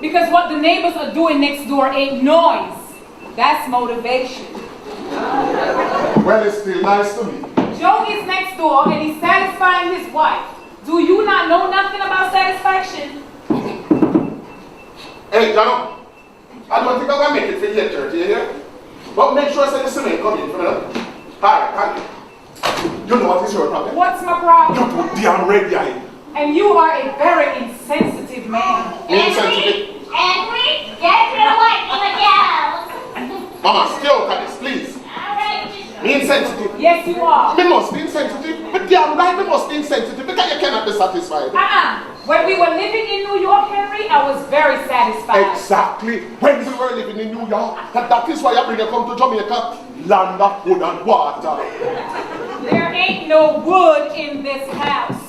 Because what the neighbors are doing next door ain't noise. That's motivation. Well, it's still nice to me. Joe is next door and he's satisfying his wife. Do you not know nothing about satisfaction? Hey, John, I don't think I'm going to make it for your church, you hear? But make sure I say the cement come in for me. Alright, thank you. You know what is your problem? What's my problem? You're too damn red eye. And you are a very insensitive man. Insensitive? Henry, get your wife in the girls. Mama, stay out of this, please. Me insensitive? Yes, you are. Me must be insensitive. But damn right, me must be insensitive because you cannot be satisfied. When we were living in New York, Henry, I was very satisfied. Exactly. When we were living in New York, that is why I bring you come to Jamaica. Land of wood and water. There ain't no wood in this house.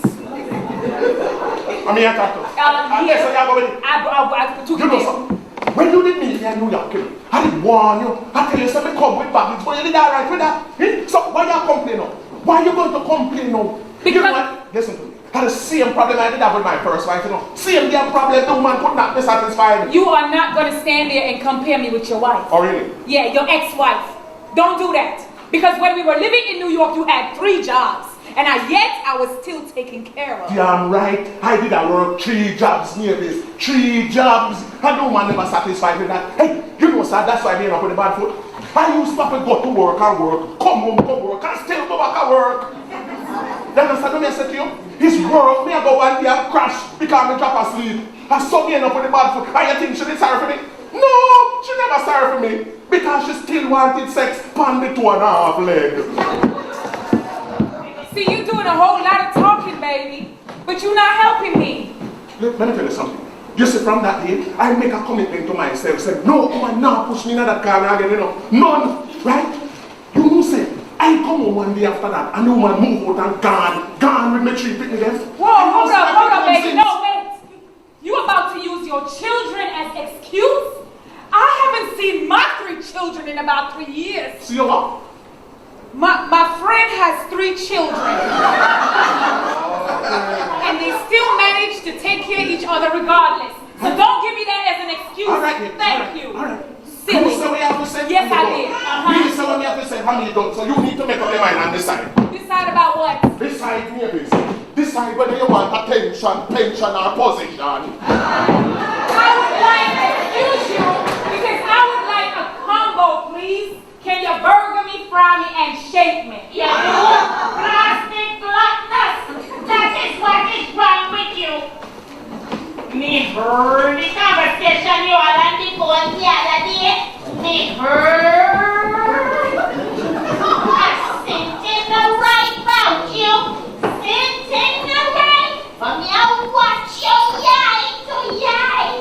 I mean, I talk to you know something? When you did me in New York, I didn't warn you. I tell you something, come with baggage, but you did all right with that. So why you complaining now? Why are you going to complain now? Because you know what? Listen to me. I had the same problem I did have with my first wife, you know. Same damn problem, the woman could not be satisfied. You are not going to stand there and compare me with your wife. Oh, really? Yeah, your ex-wife. Don't do that. Because when we were living in New York, you had 3 jobs. And yet, I was still taken care of. Damn right. I did work 3 jobs near this. 3 jobs. And no man never satisfied with that. Hey, you know, sir, that's why I ended up with a bad foot. I used to have to go to work and work. Come home, come work, and still go back at work. You understand what I said to you? His work, me I go one day and crash because I drop asleep. And so me end up with a bad foot. And you think she did sorry for me? No, she never sorry for me. Because she still wanted sex on the 2.5 leg. See, you're doing a whole lot of talking, baby, but you're not helping me. Let me tell you something. You see, from that day, I make a commitment to myself. Say, no woman now push me in that car again, you know. None, right? You know, say, I come home one day after that, and the woman move out and gone with me 3 picnic them. Whoa, hold up, baby. No, wait. You about to use your children as excuse? I haven't seen my 3 children in about 3 years. See you what? My friend has 3 children. And they still manage to take care of each other regardless. So don't give me that as an excuse. All right, Thank you. All right. Silly. You say what you have to say? Yes, I did. You say what you have to say, how many done? So you need to make up your mind and decide. Decide about what? Decide, neighbors. Decide whether you want attention, pension, or position. I would like to excuse you because I would like a combo, please. Can you burger me, fry me, and shake me? You plastic gluttonous. That is what is wrong with you. Me heard the conversation you had on the phone the other day. Me heard. I sent in the right about you. Sent in the right. For me, I watch you yai to yai.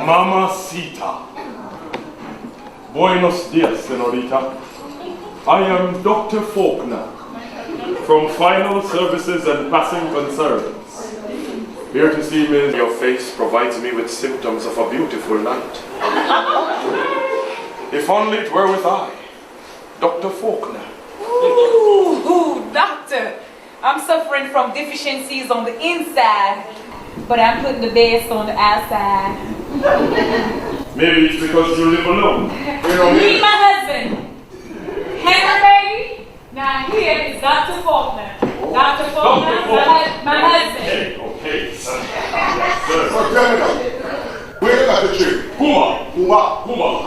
Mamacita. Buenos dias, senorita. I am Dr. Faulkner from Final Services and Passing Concerns. Here to see me. Your face provides me with symptoms of a beautiful night. If only it were with I, Dr. Faulkner. Ooh, doctor. I'm suffering from deficiencies on the inside, but I'm putting the best on the outside. Maybe it's because you live alone. Meet my husband. Henry, baby. Now here is Dr. Faulkner. Dr. Faulkner, my husband. Okay, son. Yes, sir. So tell me now, where you got the trip? Cuba.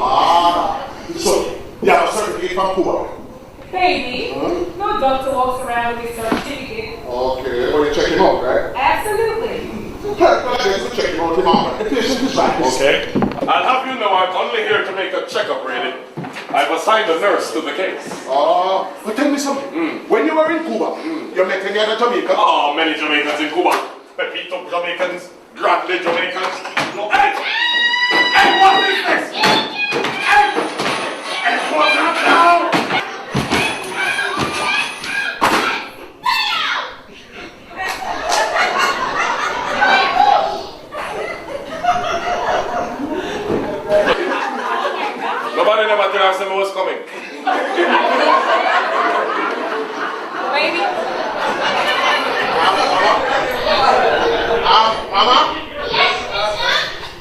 Ah, so you have a certificate from Cuba? Baby, no doctor walks around with a certificate. Okay, well you check him out, right? Absolutely. Well, I guess we check him out tomorrow. The patient is right. Okay. I'll have you know I'm only here to make a checkup, really. I've assigned a nurse to the case. But tell me something. When you were in Cuba, you met any other Jamaicans? Oh, many Jamaicans in Cuba. Pepito Jamaicans, Bradley Jamaicans. No, hey! Hey, what is this? Hey! Hey, what's that now? Nobody never tell us who was coming. Baby. Mama? Yes, mister?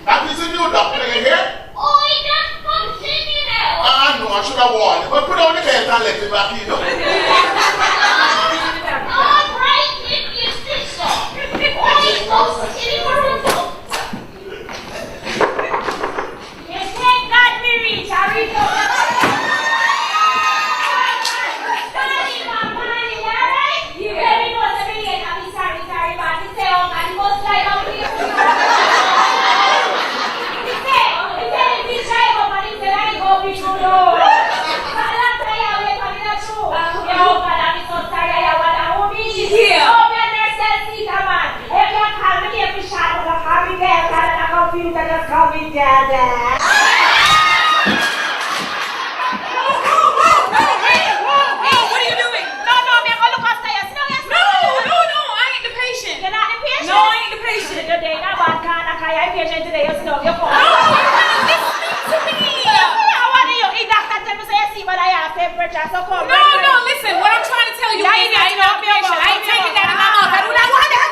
That is a new doctor in here? Oh, he just comes in, you know. No, I should have warned you. But put on the belt and let him back in. All right, if this so. Oh, he comes in for a book. You thank God me reach, I reach over. Just call me Dada. No, listen, what I'm trying to tell you is I ain't no patient. I ain't taking that in my mouth. I do not want that.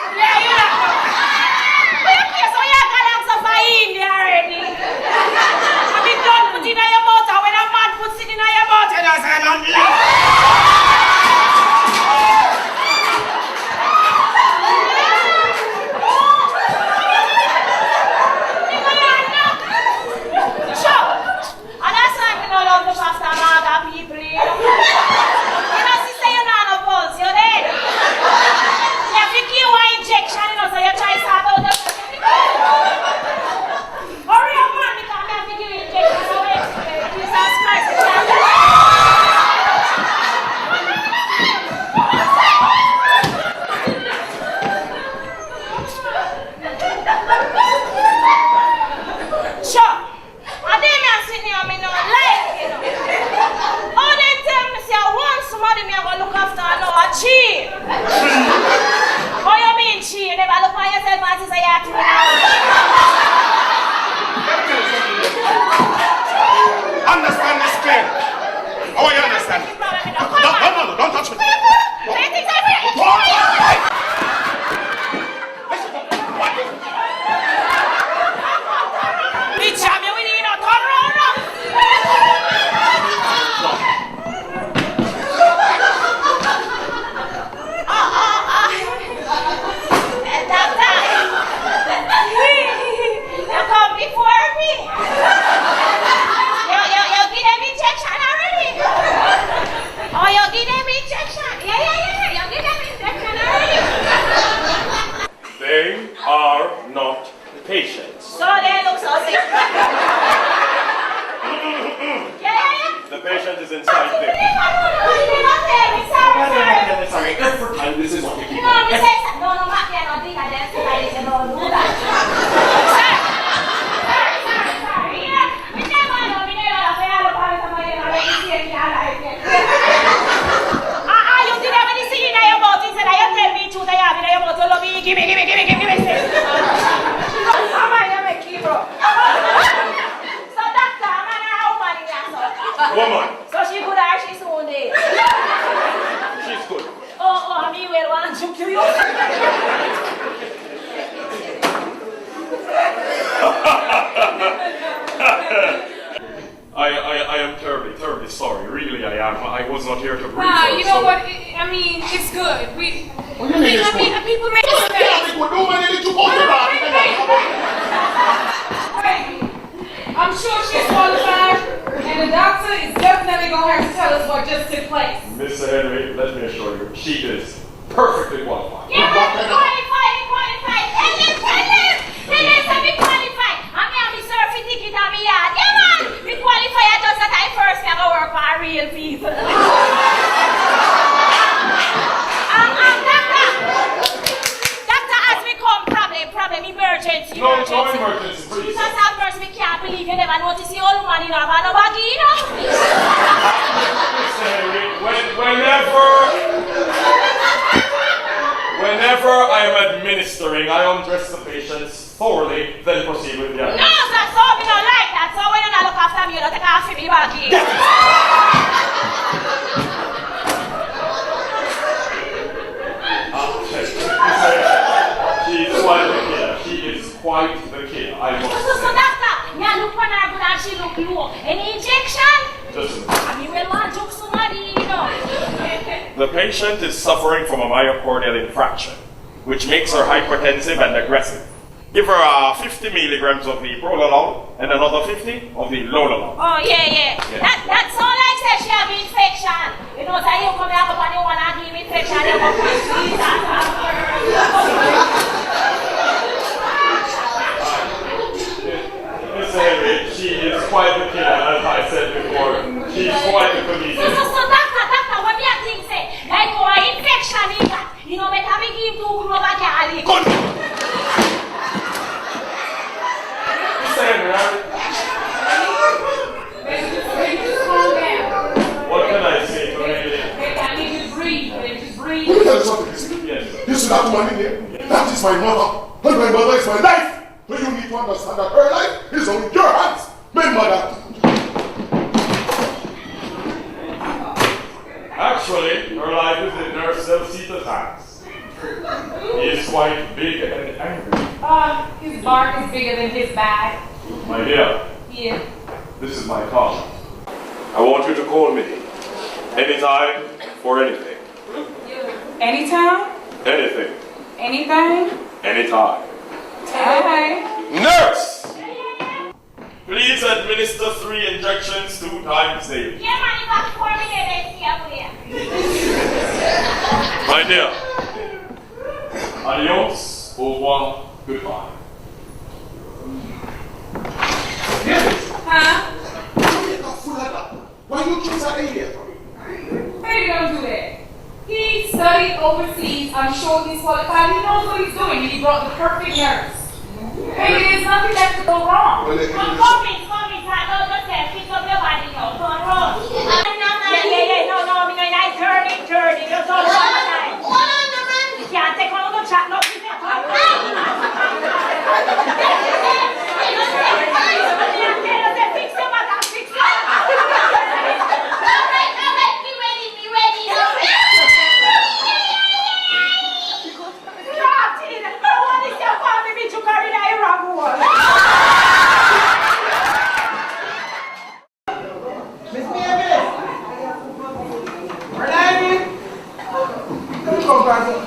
I've been done putting in your mouth when a man puts it in your mouth and I say, I don't like. Understand this clear. Oh, you understand? No, don't touch me. They are not patients. So they look so sick. The patient is inside there. Sorry, for time, this is what you keep No, we say no, Matt, I don't think I dance to I don't do that. Sorry. We never know, we never say hello, somebody you did have any singing in your mouth, instead I tell me to the yard, in your mouth, you love me, give me. How am I going to make you, bro? So, doctor, I'm an woman in there, so. Woman. So she good or she soon dead? She's good. Oh, I mean, well, want to you. not here to brief You us, know so- what? I mean, it's good. What do you mean it's good? People make Yeah, mistakes. we do many little about Wait, I'm sure she's qualified, and the doctor is definitely going to have to tell us what just took place. Mr. Henry, let me assure you, she is perfectly qualified. Yeah, but qualified. Tell them be qualified. I'm here to serve the ticket on me yard. Yeah, man. Be qualified just that I first never work for real people. Doctor, as we come, problem, emergency. No emergency, please. Jesus have mercy, we can't believe you never notice the old man in our nobody, you know? Mr. Henry, whenever I am administering, I undress the patients thoroughly, then proceed with the No, action. that's all we don't like that. So when you don't look after me, you don't take off me back here. She is quite the killer. She is quite the killer, I must So say. doctor, you look on her good and she look low. Any injection? Just I mean, well, man, joke somebody, you know. the patient is suffering from a myocardial infarction, which makes her hypertensive and aggressive. Give her 50 milligrams of the prolalol and another 50 of the lolalol. Oh, yeah. That's all I said, she have infection. You know, so you come here and you want to give me infection. You come here, Miss Henry, she is quite the killer, as I said before. She's quite the comedian. So, doctor, what do you think, say? Like, oh, infection is that. You know, better be give to Grover Cali. Miss Henry, Calm down. what can I say to Henry? I need you to breathe. Just breathe. Let me tell you something, Chrissy. Yes. You see that woman in there? That is my mother. And my mother is my life. So you need to understand that her life is on your hands. Remember that. Actually, her life is in Nurse Delcita's hands. He is quite big and angry. His bark is bigger than his bag. My dear, Yeah. this is my car. I want you to call me anytime for anything. Anytime? Anything. Anything? Anytime. Hey. Nurse! Please administer 3 injections 2 times daily. Yeah, man, you got 4 minutes, see up here. My dear, adios, au revoir, goodbye. Huh? Why you choose that idiot? Baby, don't do that. He studied overseas. I'm sure he's qualified. He knows what he's doing. He brought the perfect nurse. Baby, there's nothing that could go wrong. Come, don't say, fix up your body, no, don't run. Yeah, no, me no nice journey, just all the time. Hold on, the man. You can't take on the chat, no, you can't talk. Fix your body, fix your body. All right, be ready. Martin, I want to see your family be to carry that wrong one. Miss Mavis! Renee! Let me come back and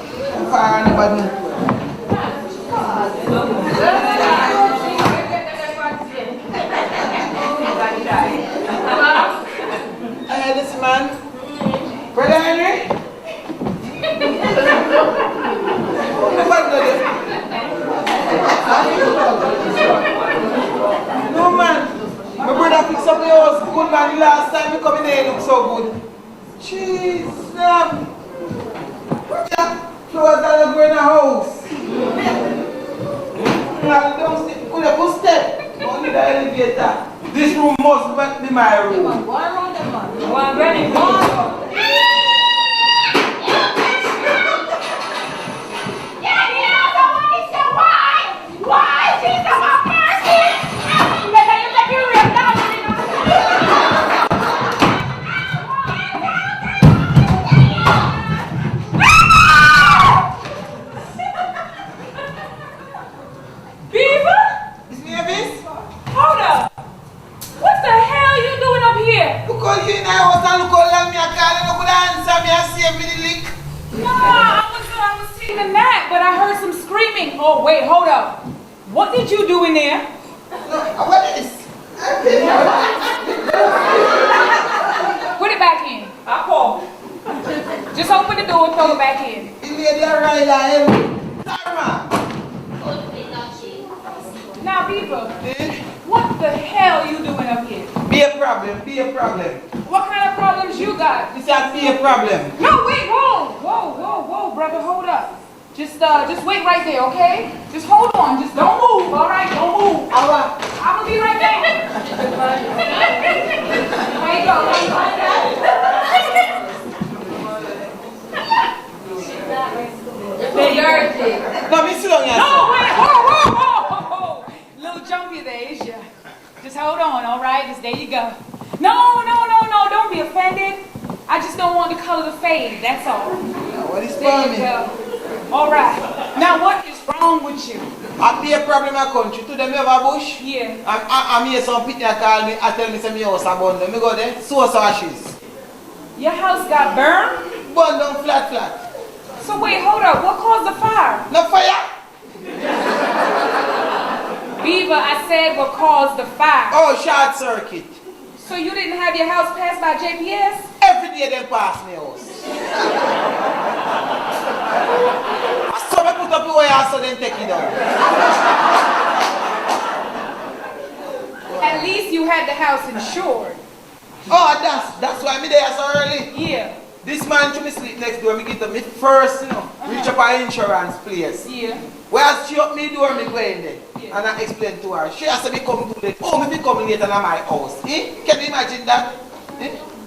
fire anybody. Hey, this man. Brother Henry? No man. My brother fixed up the house good man. The last time we come in here, it looked so good. Jeez, yeah, flowers are going in the house. Now, don't step. Could have put step. Only the elevator. This room must be my room. One round the month. One running. Why? She's a my person! Better you take your real down. Beaver? Miss Mavis? Hold up. What the hell are you doing up here? Look how you in the house and look how long me a calling Oh, wait, hold up. What did you do in there? What is this? Put it back in. Apple. Just open the door and throw it back in. The lady right there. Sarah. Now, Beaver, what the hell are you doing up here? Be a problem. What kind of problems you got? This has to be a problem. No, wait, whoa, brother, hold up. Just wait right there, okay? Just hold on, just don't move, all right? Don't move. I'm gonna be right back. There you go. No, me sit down here. No, wait, whoa. Little jumpy there, is ya? Just hold on, all right? Just there you go. No, don't be offended. I just don't want the color to fade, that's all. What is There for you me? go. All right. Now, what is wrong with you? I be a problem in my country. To them, you have a bush. Yeah. I'm here, some people call me. I tell me, say, my house abandoned. Me go there, sow some ashes. Your house got burned? Burn down flat. So wait, hold up. What caused the fire? No fire. Beaver, I said what caused the fire. Oh, short circuit. So you didn't have your house passed by JPS? Every day them pass me house. I saw me put up your house so then take it down. At least you had the house insured. Oh, that's why me there so early. Yeah. This man to me sleep next door, me get up me first, reach up our insurance place. Yeah. Where she up me door, me go in there. Yeah. And I explain to her. She has to be come too late. Oh, me be coming later than my house. Can you imagine that?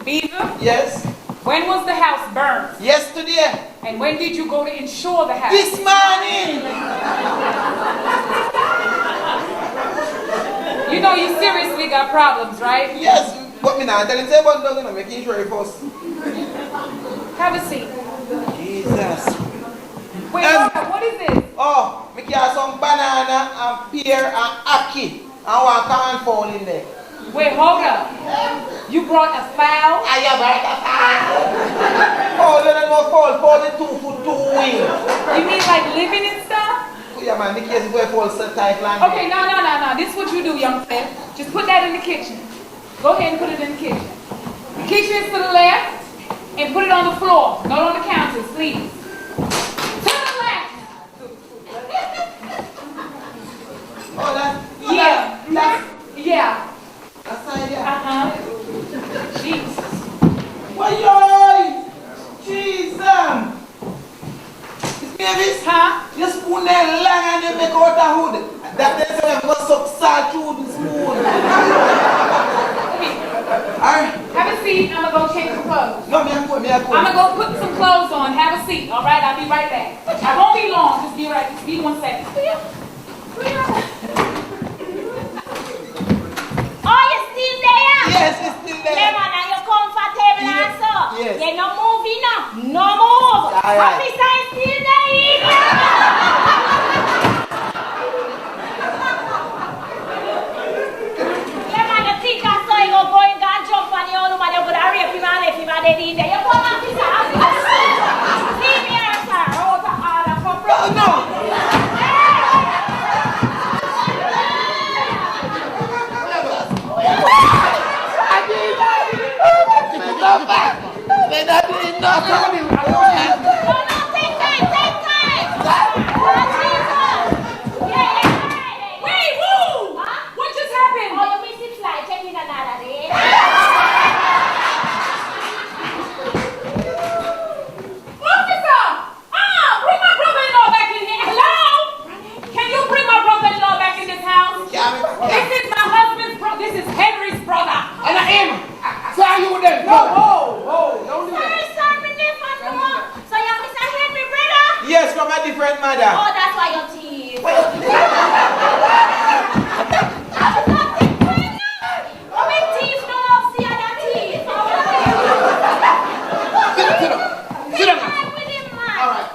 Beaver, Yes. when was the house burned? Yesterday. And when did you go to insure the house? This morning. You know you seriously got problems, right? Yes. But me not tell him say but don't making sure first. Have a seat. Jesus. Wait, what is this? Oh, me carry some banana and pear and ackee. And one can fall in there. Wait, hold up. You brought a fowl? I have a fowl. Oh, let them not fall in 2 foot 2 wings. You mean like living and stuff? Oh, yeah, man, the case go fall so tight like Okay, no. This is what you do, young man. Just put that in the kitchen. Go ahead and put it in the kitchen. The kitchen is to the left, and put it on the floor, not on the counters, please. To the left. Oh, Yeah. That's how yeah. Jesus. Why, Jesus. Babies, you spoon them long and you make out a hood. That is why I'm going to suck salt through the spoon. Alright. Have a seat. I'm going to go change some clothes. No, me a go. I'm going to go put some clothes on. Have a seat. All right? I'll be right back. I won't be long. Just be 1 second. Oh, you still there? Yes, it's still there. Yeah, man, are you comfortable Yes. also? Yes. You're not moving now. No move. All right. Officer is still there. Yeah, man, you think I saw you go and jump on the old man, you're going to rape him and let him and they in there. You go, officer. See me here, sir. Out of order for No. They're not doing nothing. No, take time. Wait, woo! What just happened? Oh, you missed it flight. Check in another day. Officer! Bring my brother-in-law back in here. Hello? Can you bring my brother-in-law back in this house? This is my husband's brother. This is Henry's brother. And I am. So are you then? No, don't do that. Sorry, me different, no. So you're Mr. Henry, brother? Yes, from a different mother. Oh, that's why you're teeth. I'm not different. My teeth no see other teeth. Sit down. With him, man. Alright.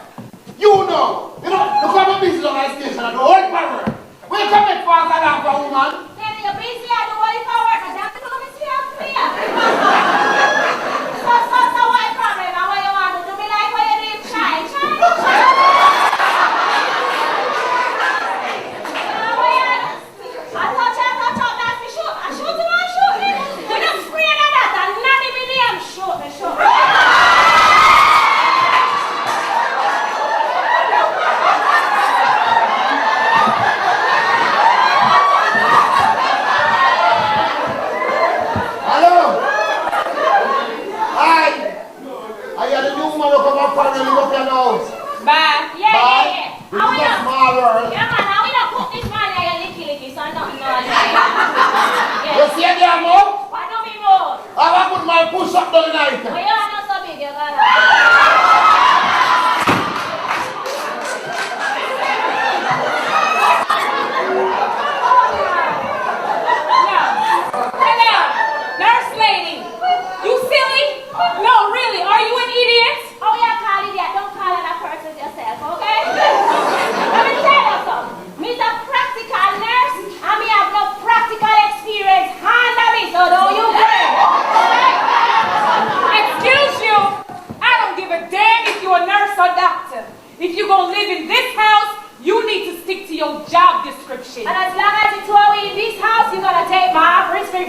You know, look at my business on my station and the whole power. Where come it for a woman? Then you're busy at the whole power. I don't know me see up here. So what problem? And what you want to do me like what you did, try.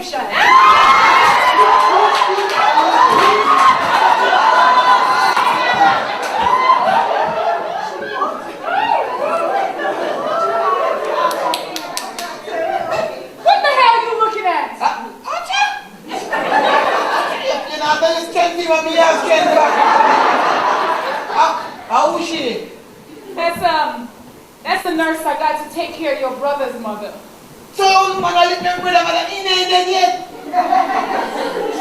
prescription. What the hell are you looking at? You know, I just can't see what me else can't back. How is she? That's the nurse I got to take care of your brother's mother. So, man, I live my brother, but he ain't dead yet.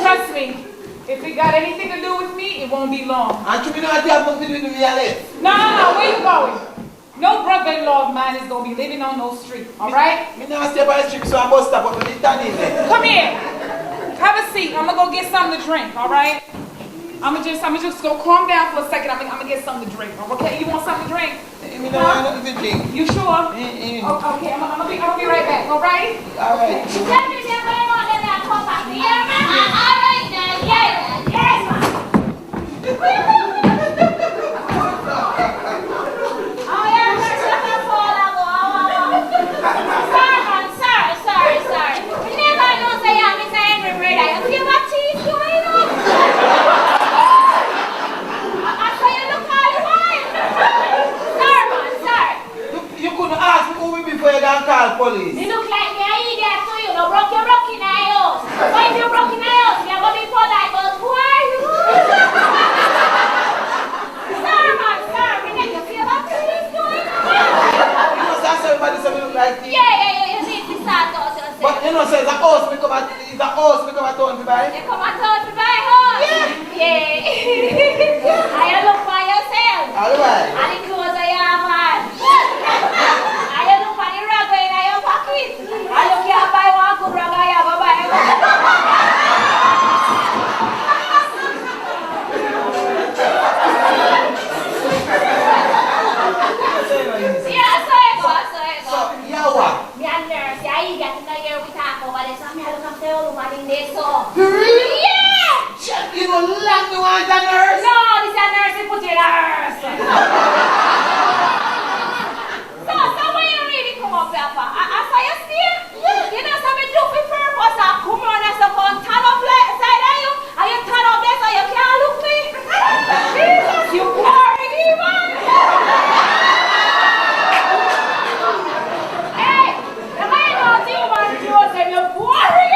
Trust me, if it got anything to do with me, it won't be long. And you know what you have nothing to do with me, Alex? No, where you going? No brother-in-law of mine is going to be living on no street, all right? Me never stay by the street, so I must stop up with the standing there. Come here. Have a seat. I'm going to go get something to drink, all right? I'm gonna just go calm down for a second. I'm gonna get something to drink. Okay, you want something to drink? Me no want nothing to drink. You sure? Oh, okay, I'm gonna be right back. All right? All right. Tell me they're going on in that cover. Yeah, man. All right, then. Yes, man. Oh, yeah, that's what I fall sorry. You never know say I'm Mr. Henry brother. You feel what she's doing on? You couldn't ask me who we before you can call police. You look like me an idiot to you. No broke your broke in the house. So if you broke in the house, you're going to be polite, but who are you? Sorry, man. We need to feel what she's doing. You must ask everybody something look like this. Yeah. You need to start out yourself. But you know, so it's a house we come at town to buy. You come and talk to my house? Yeah. And you look for yourself. All right. And the clothes that you have on. And you look for the rubber in your pocket. And you can't buy one good rubber, you have to buy one. Yeah, so you go. So, yeah, what? Me and nurse, yeah, you get to know here we talk over this. I'm here to come tell you what in this, so. Really? Yeah! You know, like me want a nurse? No, this is a nurse, you put in a nurse. So when you really come up here, for? I saw you still? Yeah. You know something do for purpose, I come on and stuff on turn up side of you, and you turn up there so you can't look me. Jesus, you boring even. Hey, the man knows you want to say you're boring.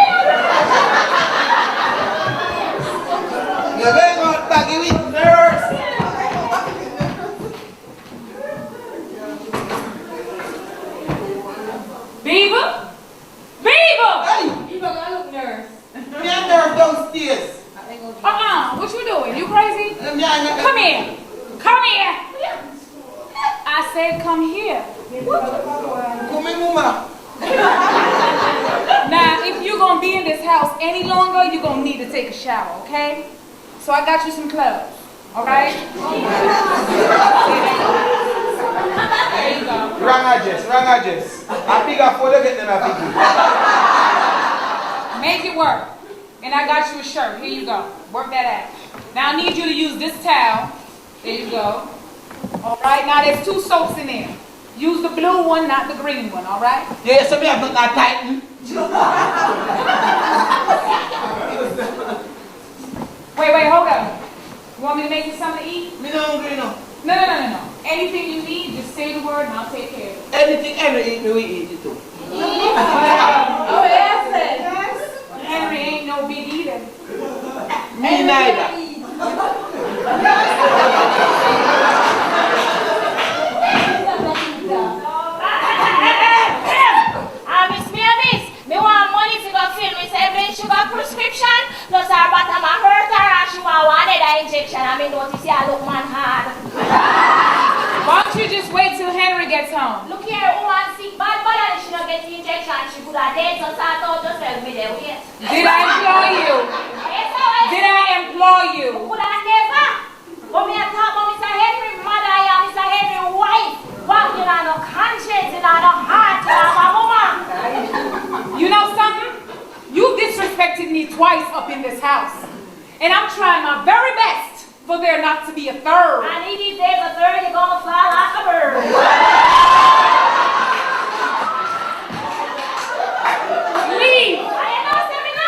You're going out baggy with nurse. Beaver? Hey! You gonna look nurse. Me and nurse downstairs. What you doing? You crazy? Me and Come here. I said come here. Come in, mama. Now, if you're going to be in this house any longer, you're going to need to take a shower, okay? So I got you some clothes, all right? There you go. Wrong address. I pick up for the get them a pick. Make it work. And I got you a shirt. Here you go. Work that out. Now I need you to use this towel. There you go. All right? Now there's 2 soaps in there. Use the blue one, not the green one, all right? Yeah, so me have not tighten. Wait, hold up. You want me to make you something to eat? Me no hungry no. No. Anything you need, just say the word and I'll take care of it. Anything Henry eat, me we eat it too. Oh, yes. Henry ain't no big eater. Me neither. Me want money to go fill me 7 sugar prescription, plus her bottom a hurt her and she want one other injection. I mean, notice you look man hard. Why don't you just wait till Henry gets home? Look here, woman sick bad and she don't get the injection. She could have dead, so start out yourself me there, wait. Did I employ you? Yes, I Did I employ you? could have never. But me a talk about Mr. Henry mother and Mr. Henry wife. What, you know, no conscience, you know, no heart, you know, my woman. You know something? You disrespected me twice up in this house. And I'm trying my very best for there not to be a third. And if there's a third, you're gonna fly like a bird. Leave! I know, say me no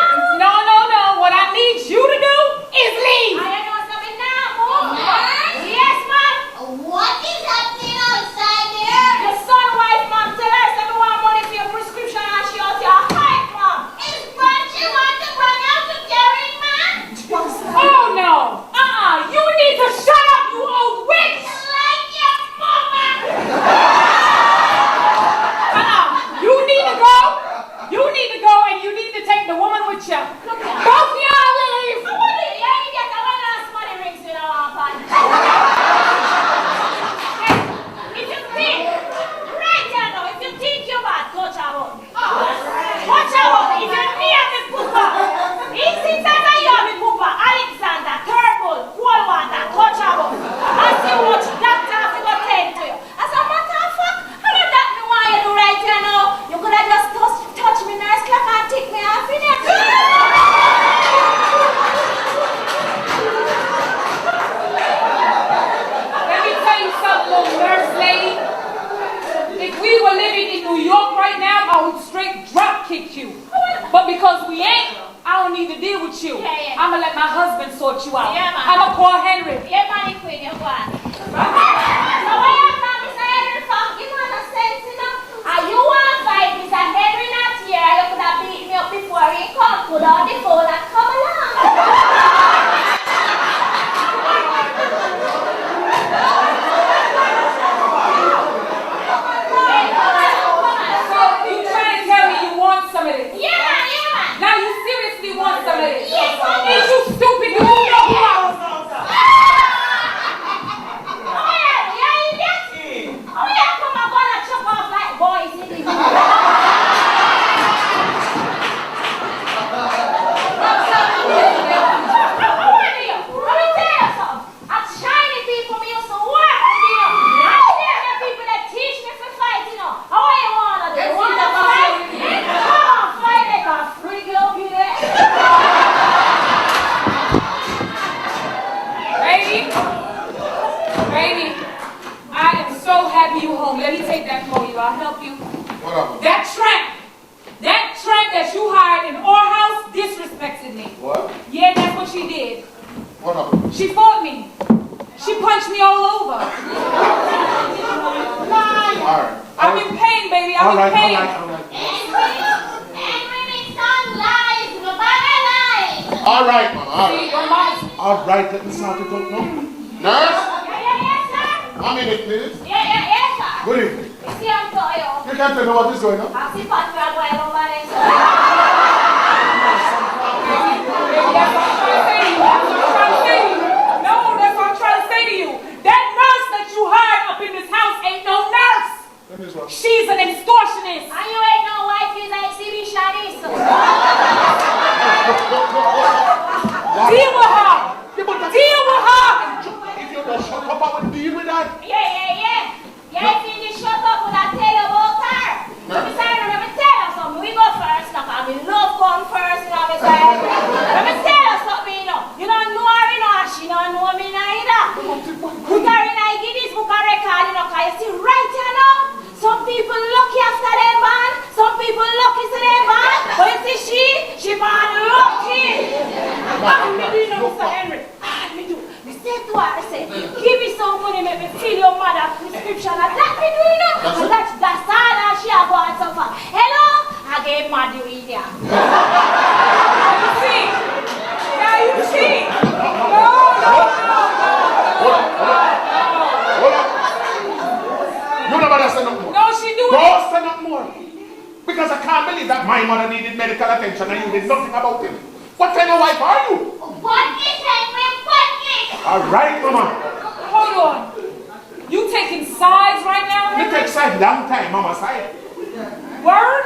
deal with you. Yeah. I'm gonna let my husband sort you out. Yeah, man. I'm gonna call Henry. Yeah, man, you queen, you go on. So why you come, Mr. Henry, for? You want a sense, you know? And you want to fight Mr. Henry not here, you could have beat me up before he come. Put on the phone and come along. So you trying to tell me you want some of this? Yeah, man. Now you seriously want some of this? Yes, man. Is you stupid? Do you know who I was? Baby, I am so happy you home. Let me take that for you. I'll help you. What happened? That tramp that you hired in our house disrespected me. What? Yeah, that's what she did. What happened? She fought me. She punched me all over. Alright. I'm in pain, baby. I'm in pain. Alright, man. See, your mom's... Alright, let me start it out now. Nurse? I'm in it, please. Good evening. You can't tell me what is going on. Baby, that's what I'm trying to say to you. No, that's what I'm trying to say to you. That nurse that you hired up in this house ain't no nurse. Let me just watch. She's an extortionist. And you ain't no wife, you's an exhibitionist. Deal with her. Deal with her. If you don't shut up, I will deal with that. Yeah, if you just shut up when I tell you about her. Let me tell you something. We go first, now, cause we love going first, you know what I'm saying? Let me tell you something, you know. You don't know her, you know, and she don't know me neither. Put her in, I give this book a record, you know, cause you see right, you know. Some people lucky after them, man. Some people lucky to them, man. But you see, she born lucky. Me do, you know, Mr. Henry. Me do. Me say to her, I say, give me some money, make me fill your mother's prescription. And that me do, you know. And that's all that she a go and suffer. Hello? I gave my due in there. You see? Now you see? No. Hold on. You never said no more. No, she do Go it. say no more. Because I can't believe that my mother needed medical attention and you did nothing about it. What kind of wife are you? What is it? Alright, mama. Hold on. You taking sides right now, You Henry? take side long time, mama side. Word?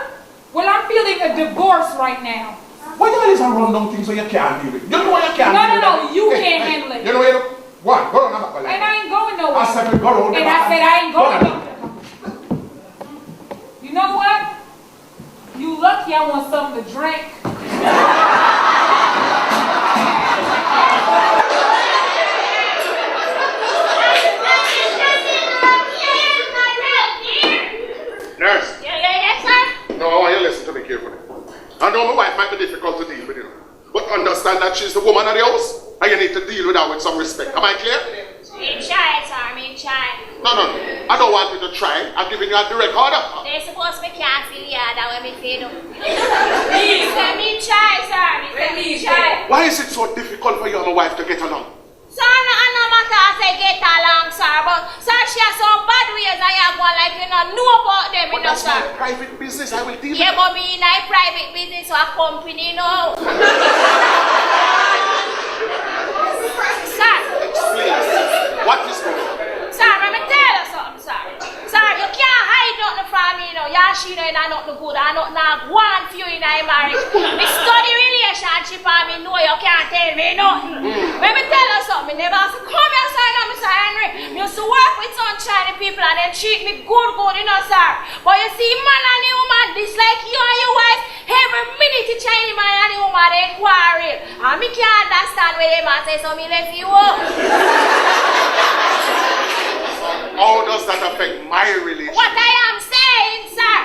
Well, I'm feeling a divorce right now. Why you always run down things so you can't deal with? You know why you can't deal with No, that? you can't handle it. You know where you one, go on, I'm not And I ain't going nowhere. I said go on. And I said I ain't going nowhere. You know what? You lucky I want something to drink. Nurse. Yes, sir? No, I want you to listen to me carefully. I know my wife might be difficult to deal with, you know. But understand that she's the woman of the house, and you need to deal with her with some respect. Am I clear? In child, sir, I'm in child. No. I don't want you to try. I'm giving you a direct order. They're supposed to be careful, yeah, that way me feed them. I'm in child, sir. I'm in child. Why is it so difficult for you and my wife to get along? Sir, no matter as I get along, sir, but sir, she has some bad ways and you go like you don't know about them, But you know, that's sir. my private business. I will deal with Yeah, it. but me in a private business or a company, no. Sir. Please. What is going on? Sir, let me tell you something, sir. Sir, you can't hide nothing from me, you know. Yeah, she know nothing good and nothing one for you in a marriage. Me study relationship and me know you can't tell me nothing. Let me tell you something. Me never have to come here, sir, you know, Mr. Henry. Me used to work with some Chinese people and they treat me good, you know, sir. But you see, man and the woman, this like you and your wife, every minute the Chinese man and the woman, they quarrel. And me can't understand where they man say, so me left you up. How does that affect my relationship? What I am saying, sir,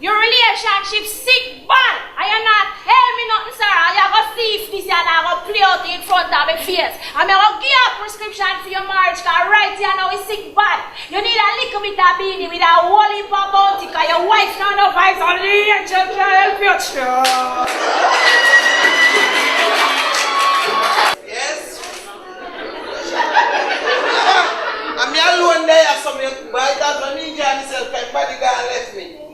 Your relationship sick bad. I am not tell me nothing, sir. I have to see if this and I go play out in front of my face. I'm going to give you a prescription for your marriage because right here now is sick bad. You need a little bit of beanie with a whole heap of bounty because your wife now no eyes on the angel can help you. Yes? I'm alone there, so but that's when me and myself can bodyguard left me.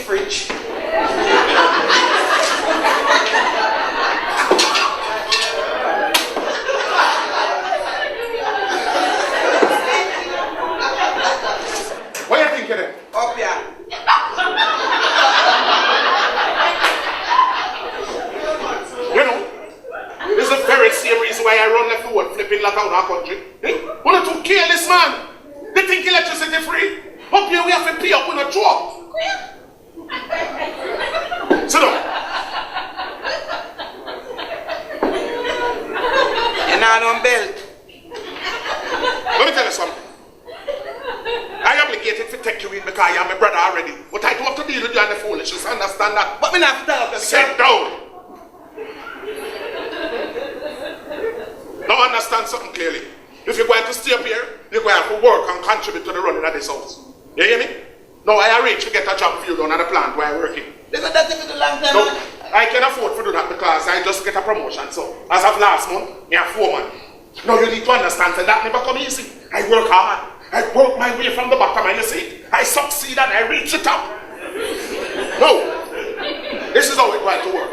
Fridge. When you think of it? Up here. You know, this is the very same reason why I run left the world flipping like out our country. One to kill this man. They think electricity free. Up here we have to pay up on a truck. Sit down. You're not on belt. Let me tell you something. I am obligated to take you in because you are my brother already. But I don't have to deal with you and the foolishness. Understand that? But me not tell you. Sit down. Now understand something clearly. If you're going to stay up here, you're going to have to work and contribute to the running of this house. You hear me? No, I arrange to get a job for you down at the plant where I'm working. Because that's a long time. No, I can afford to do that because I just get a promotion. So, as of last month, I'm foreman. Now, you need to understand that never come easy. I work hard. I work my way from the bottom, and you see, I succeed and I reach the top. No, this is how it's going to work.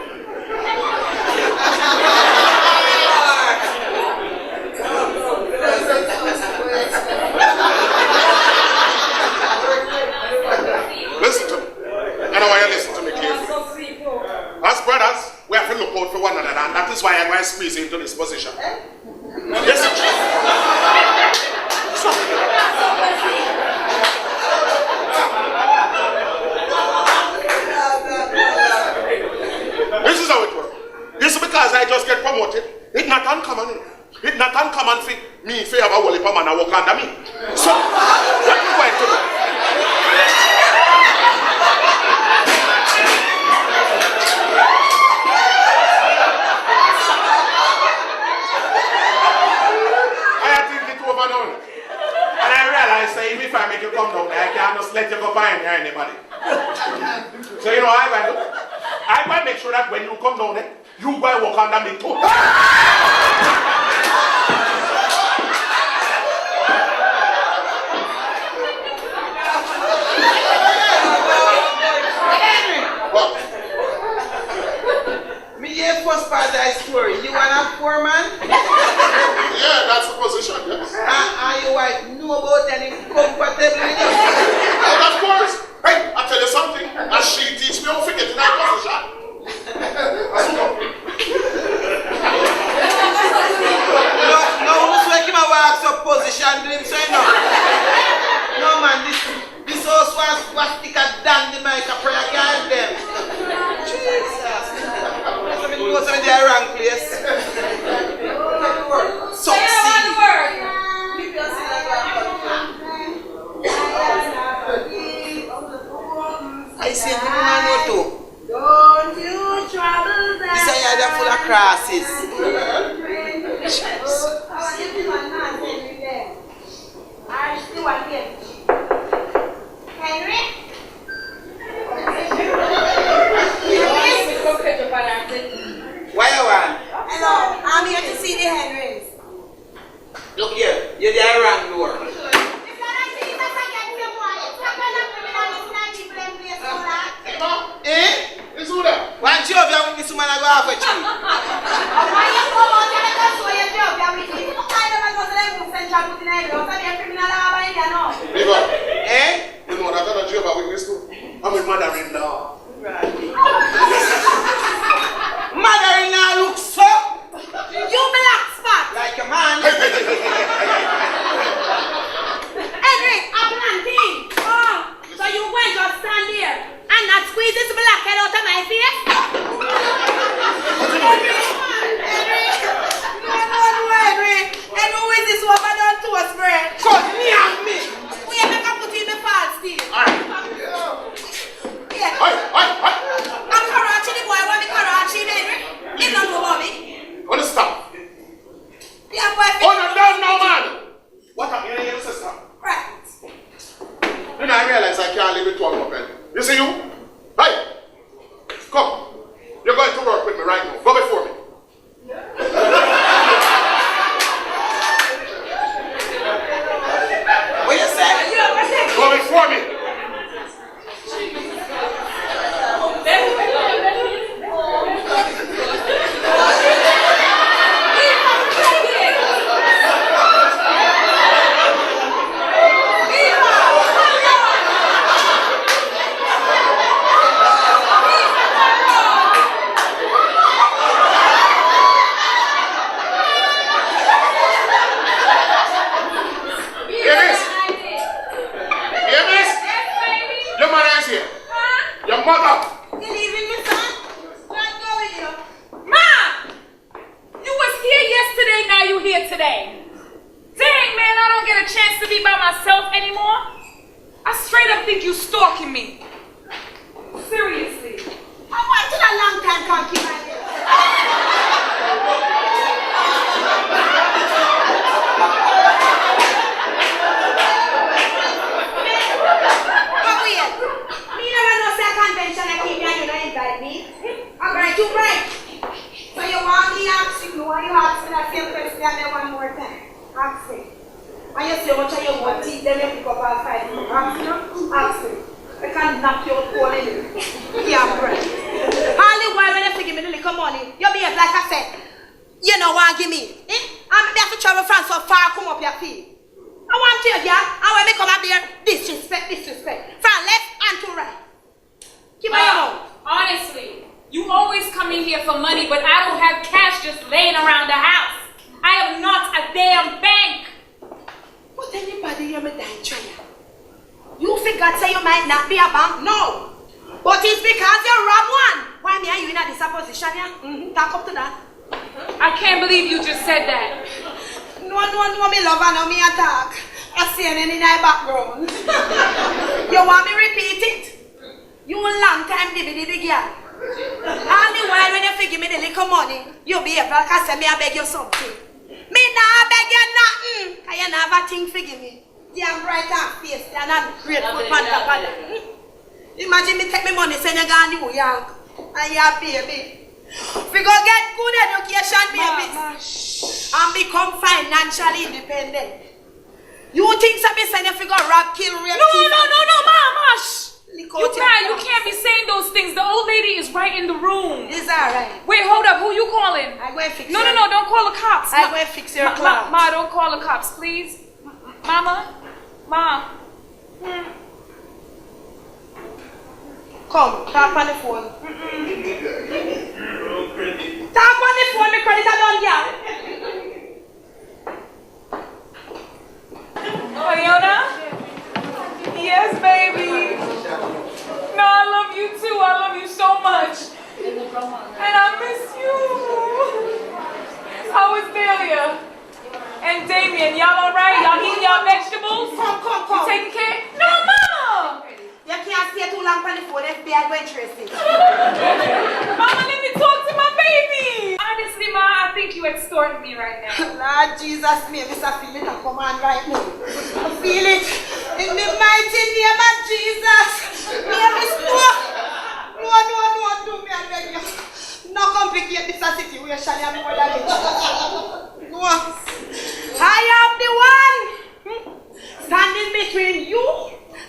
Listen to me. I know why you listen to me carefully. As brothers, we have to look out for one another, and that is why I'm going to squeeze into this position. Listen to me. This is how it works. This is because I just get promoted. It's not uncommon. It's not uncommon for me if you have a whole heap of man work under me. So, what are you going to do? And I realized that if I make you come down there, I can't just let you go behind here anybody. So you know what I'm going to do? I'm going to make sure that when you come down there, you go and walk under me too. What? Me hear first part of that story. You want a poor man? Yeah, that's the position, yes. And your wife know about any compatibility? Oh, of course. Hey, I'll tell you something. As she teach me how to get in that position. No, who's making my wife up position doing so now? No man, this house was thicker than the mic of prayer guide them. Jesus. You go to the wrong place. Succeed. I say the man too. Don't you trouble them. This is full of crosses. I still want him. Henry? Why you want? Hello, I'm here to see the Henrys. Look here, you're the wrong door. Eh? It's who that? One job you with this woman I go half a tree. Why you come out and that's why you job? You have to keep kind of a go to them and send you out to the criminal over here, no? Leave up. that I'm a Jehovah's Witness too. I'm a mother-in-law. Mother-in-law looks so. You black spot. Like a man. Henry, I'm planting. Oh, so you went to stand here and not squeeze this black head out of my face? Henry. And who is this woman done to us, friend? Cause me and me. We have to put in the false still. Yeah. I'm Karachi, the boy want me Karachi, Henry. He don't know about me. What is stop? Yeah, boy. Oh, no, down now, man. What happened to your sister? Right. Then I realize I can't leave it to a woman. You see you? Hey, come. You're going to work with me right now. Go before me. What you say? Go before me. Mother! You leaving me, son? Not going here. Ma! You was here yesterday, now you here today. Dang, man, I don't get a chance to be by myself anymore. I straight up think you stalking me. Seriously. I wanted a long time concubine. But wait, me never know say convention I keep and you don't invite me. I'm right, you right. So you want me to ask you, you ask me that same question there one more time. Ask me. And you say, what are you want to eat them, you pick up all 5 minutes. Ask me. I can knock your hole in you. Yeah, right. Only while when you give me the little money, you behave like I said. You know what give me? I'm have to travel from so far, come up your feet. I want to, yeah. And when me come up here, disrespect. From left and to right. Keep on your mouth. Honestly, you always come in here for money, but I don't have cash just laying around the house. I am not a damn bank. But anybody hear me dying trying? You forgot say you might not be a bank? No. But it's because you rob one. Why me are you in a this position here? Talk up to that. I can't believe you just said that. No, me love and no me attack. I see it in my background. You want me repeat it? You a long time dibby girl. All the while when you give me the little money, you be able to say me I beg you something. Me nah beg you nothing. Cause you never think for give me. Damn bright and face and I'm grateful for that. Imagine me take me money send you go to New York and your baby. We go get good education, baby, and become financially independent. You think somebody saying if we go rob, kill, rape? No, Mama. You You can't be saying those things. The old lady is right in the room. It's alright. Wait, hold up. Who you calling? I go and fix No, your... don't call the cops. I go and fix your clock. Ma, don't call the cops, please. Mama. Come, talk on the phone. Talk on the phone, my credit are done, yeah. Mariona? Yes, baby. No, I love you too. I love you so much. And I miss you. How is Delia? And Damien, y'all alright? Y'all eating y'all vegetables? Come. You taking care? No, Mama! You can't stay too long on the phone if they are going interested. Mama, let me talk to my baby. Honestly, Ma, I think you extorting me right now. Lord Jesus, me, this I feel it a come on right now. I feel it. In the mighty name of Jesus. Me have this no, do me, I beg you. No complicate this situation, I'm more than it. No. I am the one standing between you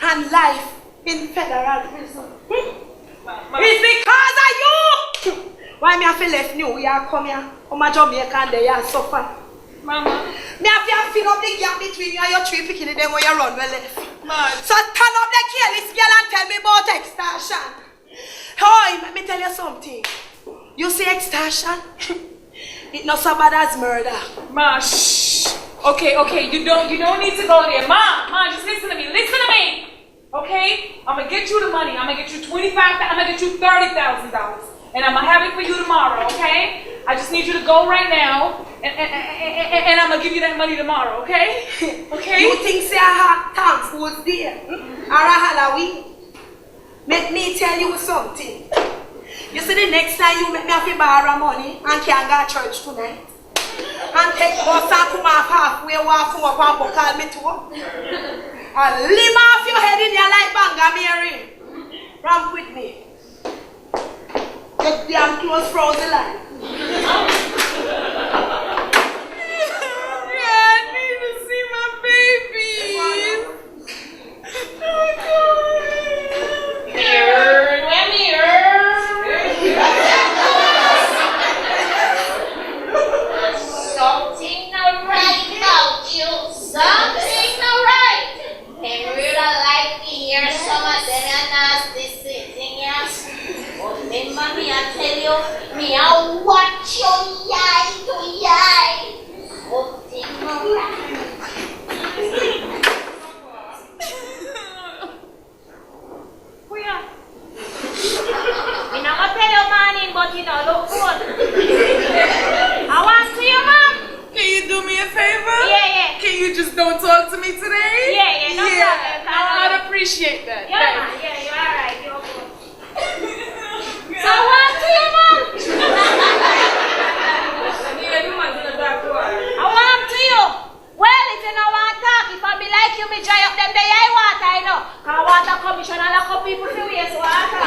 and life in federal prison. It's because of you. Why me have to left New York come here? Come to Jamaica and they are suffer. Mama. Me have to fill up the gap between you and your 3 picking them when you run well left. Man. So turn up the careless girl and tell me about extortion. Hey, let me tell you something. You see extortion? It's not so bad as murder. Ma, shh. Okay, you don't need to go there. Ma, just listen to me. Okay? I'm gonna get you the money. I'm gonna get you $25,000. I'm gonna get you $30,000. And I'm gonna have it for you tomorrow, okay? I just need you to go right now, and I'm gonna give you that money tomorrow, okay? Okay? You think say I have thanks was there? Or a Halloween? Make me tell you something. You see the next time you make me have to borrow money and can't go to church tonight. And take bus and come off halfway, walk come up and call me too. And limb off your head in your life, Banga Mary. Ramp with me. Get damn close frozen line. Yeah, I need to see my baby. Something not right about you. Something not right. And we don't like to hear some of them nasty sitting here. Remember me, I tell you, me I watch your eye to eye. Something not right. Me not gonna tell you morning, but you know, look good. I want to you, mom. Can you do me a favor? Yeah. Can you just don't talk to me today? Yeah, no problem. I'd appreciate that. Yeah, man, you're alright, you're good. So I want to you, mom. I want to you. Well, if you don't want to talk, if I be like you, me dry up them day I water, I know. Because water commission and lock up people to waste water.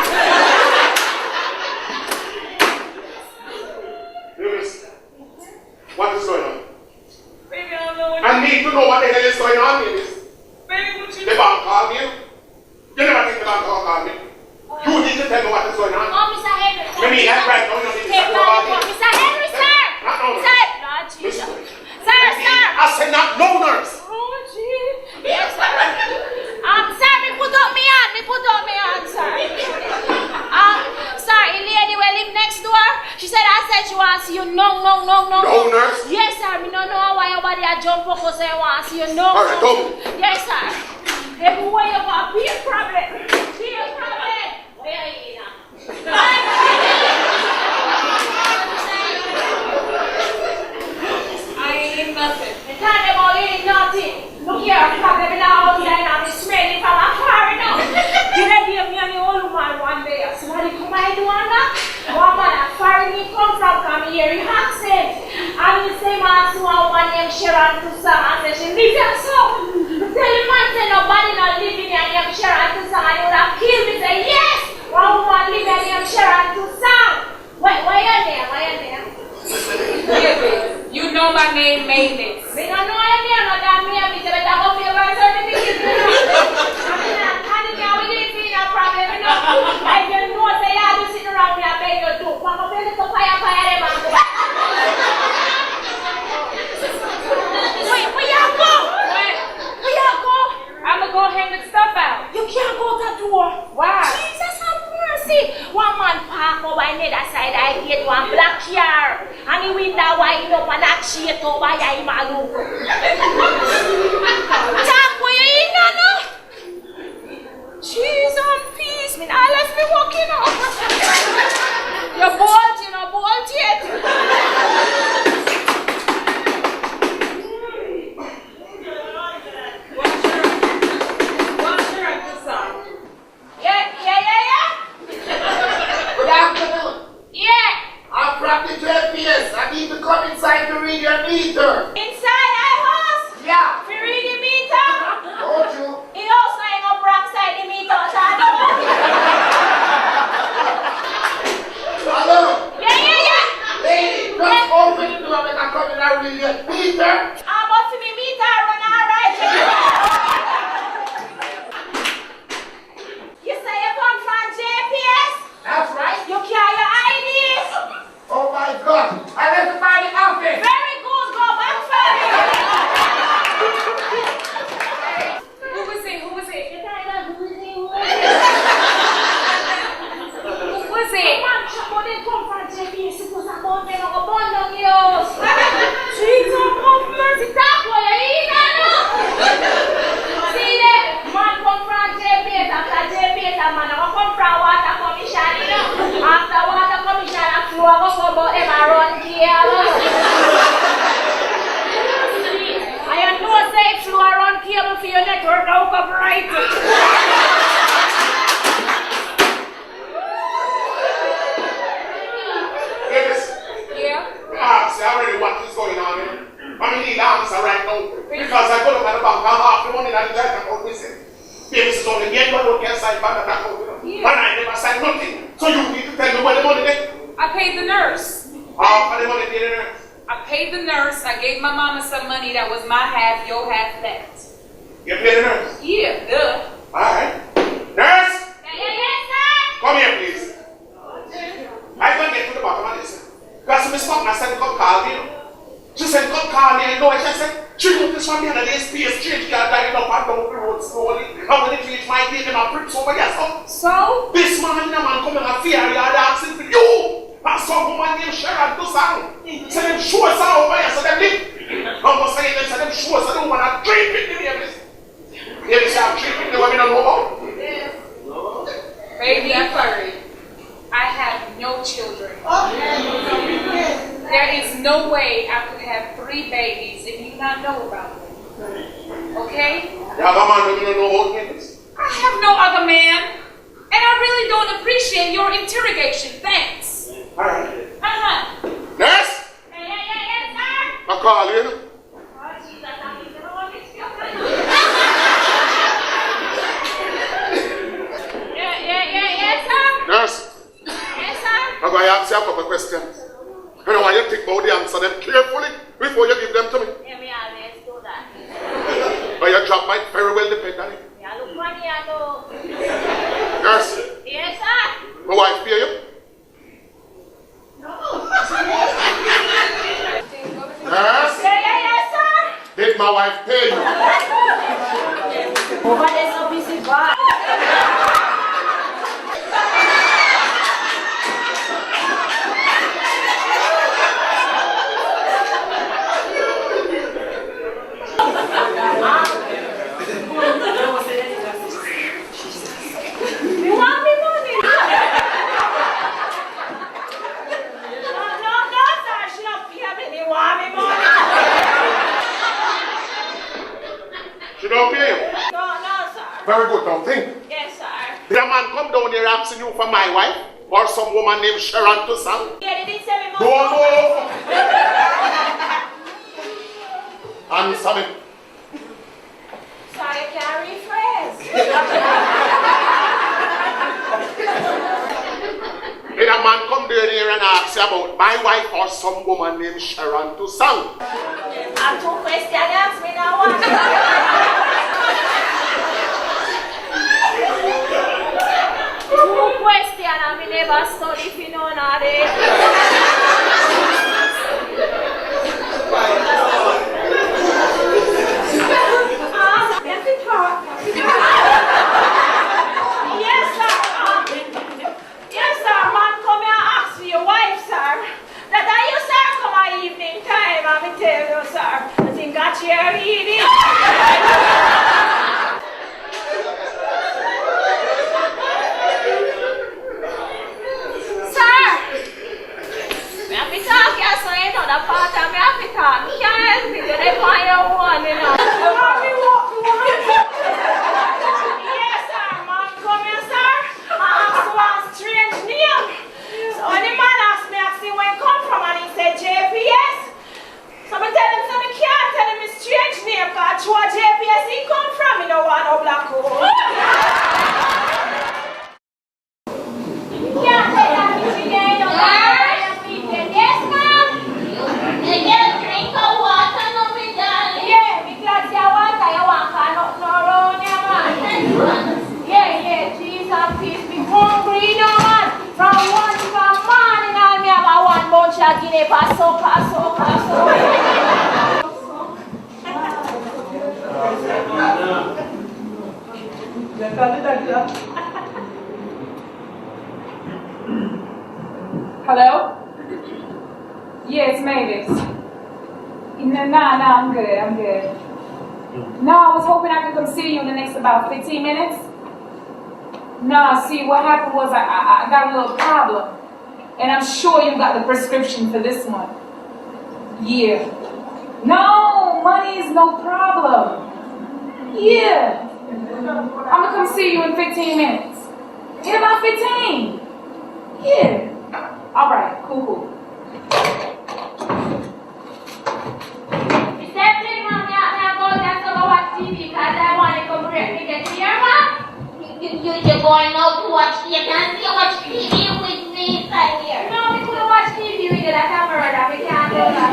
What is going on? Baby, I don't know what I need to know what the hell is going on, baby. Baby, what you The bank called you. You never think the bank called me. You need to tell me what is going on. Oh, Mr. Henry. Let me hear right now. You need to Take talk about money, it. Mr. Henry, sir. Not now. Sir. Lord Jesus. Sir. I said not no nurse. Oh, gee. Yes, sir. Sir, me put up me hand, sir. Sir, a lady will live next door. She said, I said she wants to see you. No. No nurse? Yes, sir. Me don't know why your body a jump up because I want to see you. No. All right, come. Yes, sir. Everywhere you go, be a problem. Where are you now? I ain't nothing. The time about you ain't nothing. Look here, I'm problem in the house and I'm smelling from a car now. You ready to me and the old woman one day? Somebody come and do one that? One man that foreign me come from here in accent. And the same as one named Sharon Tussang and say she live here so. Tell the man say nobody not living here named Sharon Tussang and he would have killed me. Say yes, one woman live here named Sharon Tussang. Wait, why you there? Yeah, baby. You know my name, Mavis. We don't know your name, no damn me. We better go for your birth certificate. I we didn't see no problem, you know. I just know say I just sitting around here and beg you to. Walk up here, little fire, them and go back. Wait, where you go? Where you go? I'ma go hang the stuff out. You can't go to the door. Why? Jesus have mercy. One man park over on the other side of the gate, one black car. And the window wide up and that shit over here, him a look. Talk for you in, no? Cheese and peace, man. I left me walking up. You're bold, you know, bold yet. I'm practicing FPS. I need to come inside to read your meter. Inside our house? Yeah. We read the meter? Don't you? He also hang up outside the meter, so I know. Hello? Yeah. Lady, just open the door and I come in and read your meter. I'm about to be meter run alright. You say you come from JPS? That's right. You carry your IDs? Oh my God. I left it by the office. Very good, go back first. network out of right. Yeah? See already what is going on here. I need the answer right now. Because I go to the bank and half the money that the joint account missing. This is only the one who can sign back that account. And I never signed nothing. So you need to tell me where the money is. I paid the nurse. Half of the money paid the nurse. I paid the nurse. I gave my mama some money that was my half, your half, that. You paid the nurse? Yeah, duh. Alright. Nurse! Yes, sir. Come here, please. I can't get to the bottom of this. Because Miss Faulkner said, come call me. She said, come call me. I know. She said, she noticed from the other day, space change car driving up and down the road slowly. And when it reached my gate, I pricked over here. So? This man coming and fear yard asking for you. And some woman named Sharon to sang. So them show us over here, so them live. I'm going to say them, so them show us, so them want to drink with them. You say I'm drinking the women don't know about? Baby, I'm sorry. I have no children. There is no way I could have 3 babies if you not know about them. Okay? The other man don't know about this. I have no other man. And I really don't appreciate your interrogation. Thanks. Alright. Nurse? Yes, sir. I call you. Yes, sir. Nurse, Yes, sir. I'm going to ask you a couple of questions. I don't want you to think about the answer them carefully before you give them to me. Yeah, me always do that. But your job might very well depend on it. Yeah, look money, I know. Nurse, Yes, sir. my wife pay you? Nurse, Yes, sir. did my wife pay you? Over there, so busy, bye. You want me money? No, sir. She don't pay me. You want me money? She don't pay you? No, sir. Very good, don't think. Yes, sir. Did a man come down here asking you for my wife? Or some woman named Sharon to sang? Yeah, they didn't say me No, money. no. Answer me. Sorry, I can't rephrase. Did a man come down here and ask you about my wife or some woman named Sharon to sang? I'm too questions. Ask me now what? Two questions. I never study if you know not Yes, sir. Man, come here and ask for your wife, sir. That you, sir, come at evening time. I'm tell you, sir. I think I cheer eating. Sir, I have to talk, yes, so you know the part of me have to talk. Me can't help it. They find your one, you know. Yes, sir. Man, come here, sir. I asked one strange name. So when the man asked me, where he come from, and he said JPS. So I tell him, so I can't tell him his strange name, because where JPS he come from, he don't want no black hole. You can't say that, Mr. Gay, no Yes, ma'am. You get a drink of water, no, me darling. Yeah, because you water, you want nothing around you, man. Yeah, Jesus, peace, be hungry, no, man. From one to the morning, I me have a one bunch of guinea passo. Hello? Yes, Mavis. No, I'm good. No, I was hoping I could come see you in the next about 15 minutes. No, see, what happened was I got a little problem. And I'm sure you got the prescription for this one. Yeah. No, money is no problem. Yeah. I'm gonna come see you in 15 minutes. In about 15. Yeah. All right, cool. Is that thing, Mom? I go down to watch TV because I want to come break me get here, Mom? You're going out to watch TV. You can't see watch TV with me inside here. No, we couldn't watch TV with you. That's a murder. We can't do that.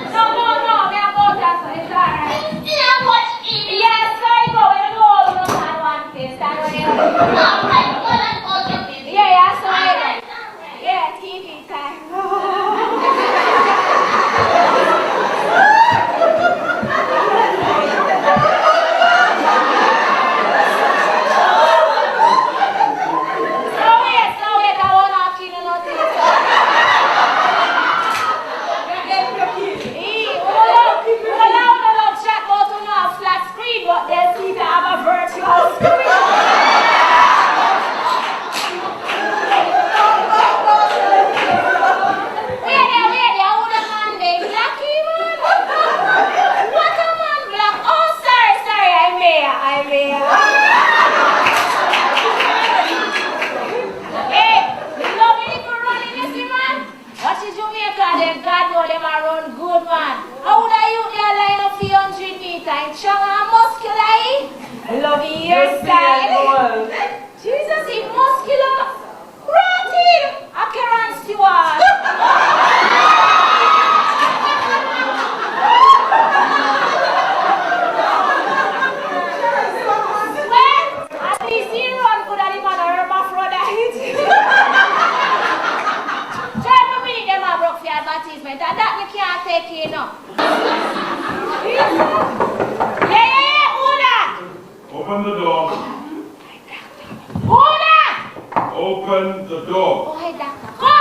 No, we are going down, so it's all right. You still watch TV? Yes, so I go. We don't go all the time one place. Stand on it. All right, go and go to TV. Yeah, so I like. Yeah, TV time. But Delcita have a virtual screen. Wait there, who the man they blacky man? What a man black? Oh, sorry, I'm here. Hey, you know me for running this man? Watch the Jamaica, then God know them a run good man. How would I use their line of 300 meters in strong and muscular? I love your style. Jesus, he's muscular. Rotted. Akron Stewart. Well, at least he run good at him on a hermaphrodite. Try for me, them a broke for advertisement, and that me can't take in now. Yeah, who that? Open the door. Who that? Open the door. Oh, hey, doctor. Come.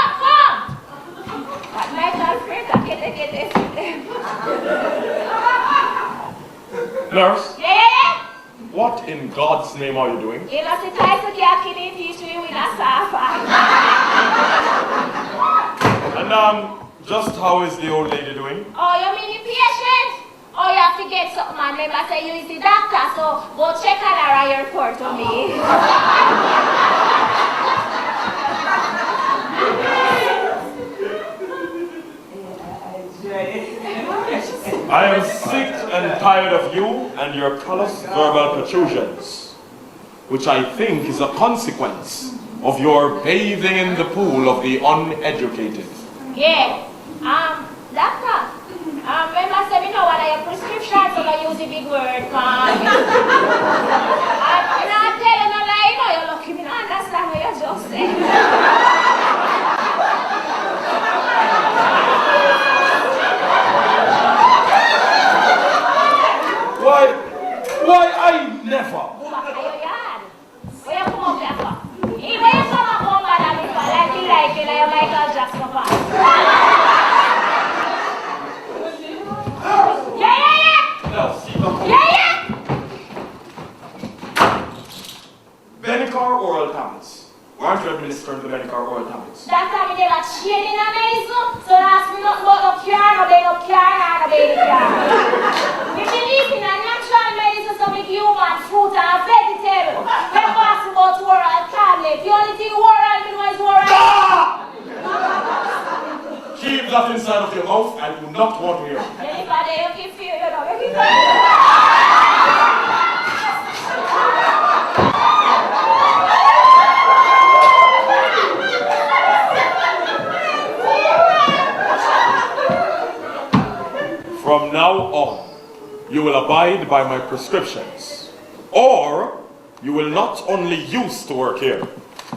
But Michael Fraser, get this. Nurse, Yeah. what in God's name are you doing? You know, the title can't kill it, you should win a safa. And just how is the old lady doing? Oh, you mean the patient? Oh, you have to get something, man. Remember, say you is the doctor, so go check on her and report to me. I am sick and tired of you and your callous verbal protrusions, which I think is a consequence of your bathing in the pool of the uneducated. Yeah. Doctor. Remember, say me know what are your prescriptions, so I use the big word, man. I'm not telling no lie, no, you're lucky me not understand what you just said. Why I never? Go back to your yard. Where you come up there for? Where you come up home, madam, if I like you, you're Michael Jackson fan. Yeah. Benicor oral tablets. Why aren't you administering the Benicor oral tablets? That time they got shading on medicine, so ask me nothing about no cure, no baby cure. If you live in a natural medicine, so make human fruit and vegetable. When you ask about oral tablet, the only thing oral means is oral. Keep that inside of your mouth. I do not want to hear. Anybody you can feel, you know, From now on, you will abide by my prescriptions, or you will not only used to work here,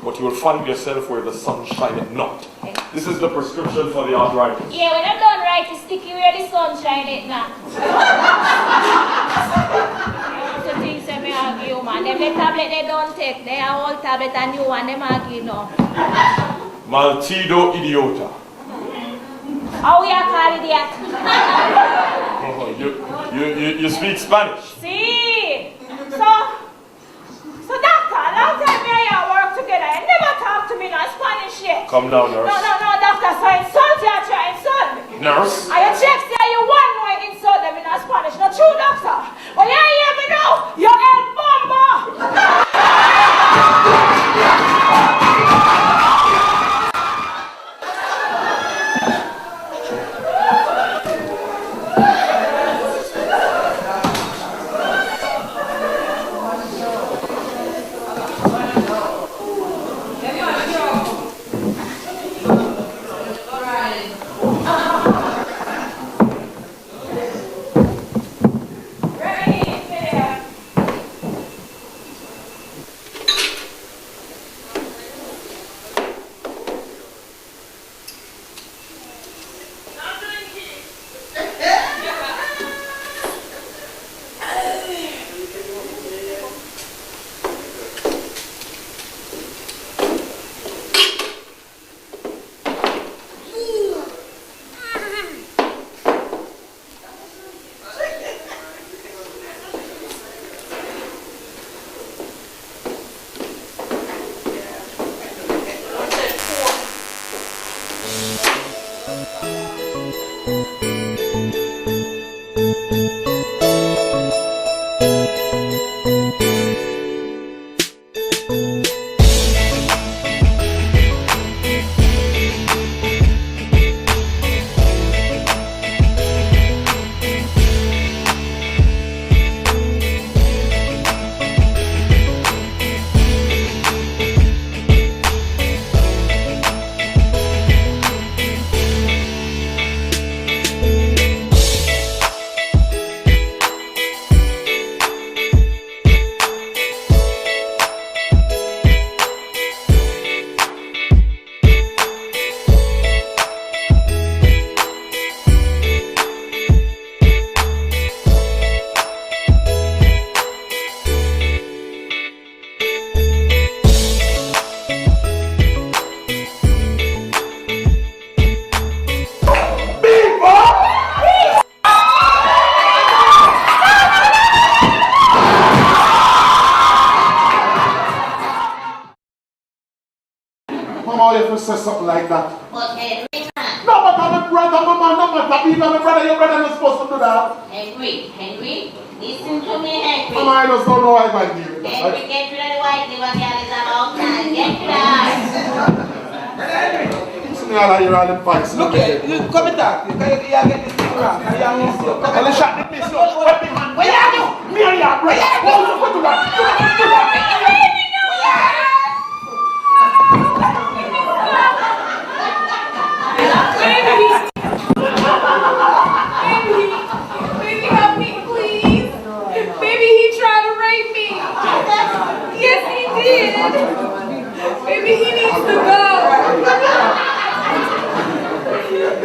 but you will find yourself where the sun shineth not. This is the prescription for the arthritis. yeah, when I'm done right, it's sticky where the sun shines now. The things that me argue, man. Them the tablet they don't take. They are old tablet and new one, them argue now. Maltido idiota. How we are calling that? Oh, you speak Spanish. See? So doctor, long time me and you work together. You never talk to me in Spanish yet. Come down, nurse. No, doctor, so insult you, try insult me. Nurse? And you check say you one way insult them in Spanish. Not true, doctor. But you Mama, you have to say something like that. But Henry, No, but I'm a brother, Mama, no, but I'm a brother, your brother not supposed to do that. Henry, listen to me, Henry. Mama, I just don't know why I do it. Henry, get rid of the white liver girl is about time. Get rid of her. Listen, you all are the fights. Look here, you come and talk. You get this thing wrong. Well, you shot the piss, no. What the man? Where are you? Me and your brother. Oh, you put to that. Baby, help me, please. Baby, he tried to rape me. Yes, he did. Baby, he needs to go.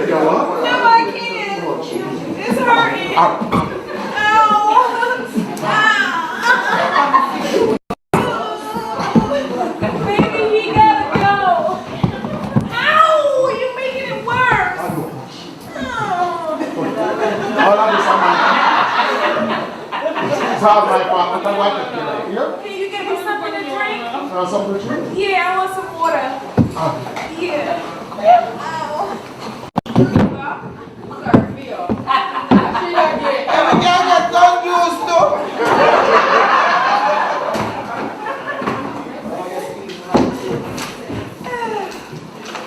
No, I can't. It's hurting. Ow. Baby, he gotta go. Ow, you're making it worse. All of this, it's all my fault. What I yeah? Can you get me something to drink? Something to drink? Yeah, I want some water. Yeah. Ow. Every girl get done used to.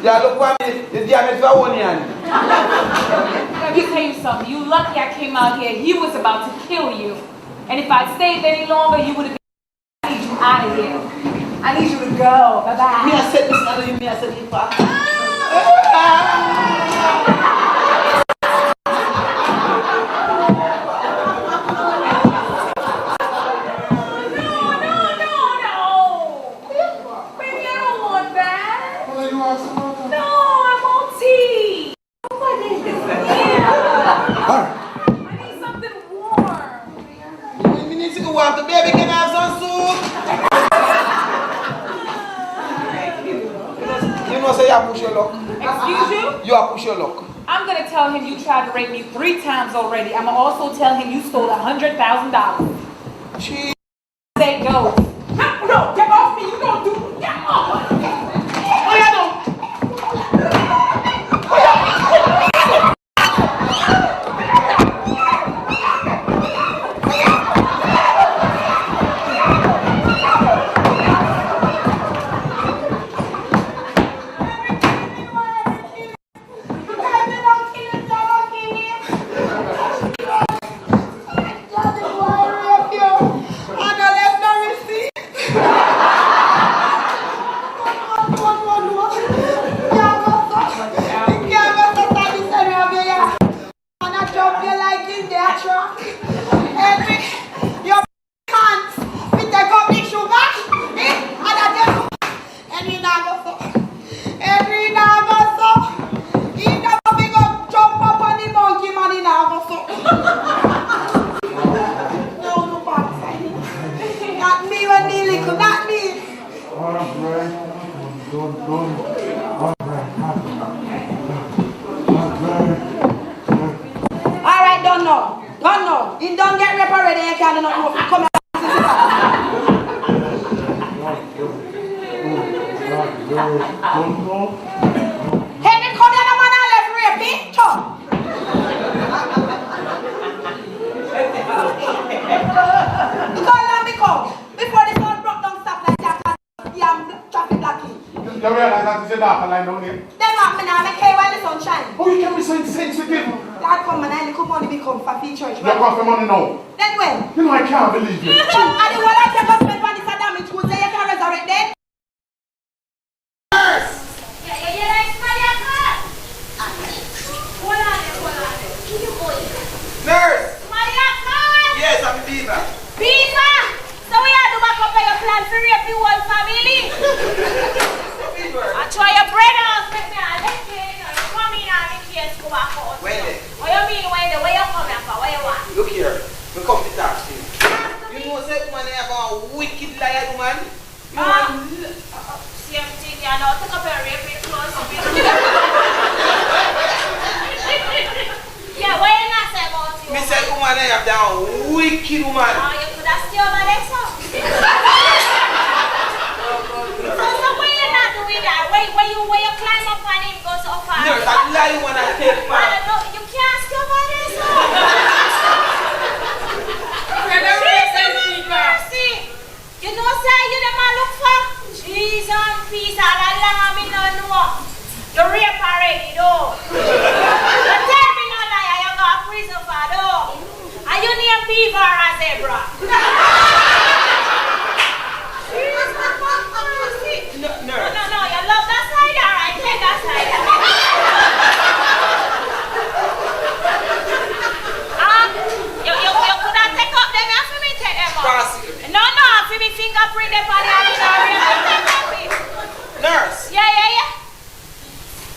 Yeah, look what the damage for one hand. Let me tell you something. You lucky I came out here. He was about to kill you. And if I stayed any longer, you would have been. I need you out of here. I need you to go. Bye-bye. Me I said this, I me I said it back. The baby can have some soup. You know, say you push your luck. Excuse you? You are push your luck. I'm going to tell him you tried to rape me 3 times already. I'm going to also tell him you stole $100,000. She. Say go. No, get off me. You don't do. Get off. Oh, yeah, no. Wait, peace all along, me no know. You rape already, though. But tell me no lie, you go to prison for, though. And you name Beaver or Zebra. No, No, you love that side, alright, take that side. You could have take up them and for me take them up. No, for me fingerprint them on the ordinary. Nurse. Yeah.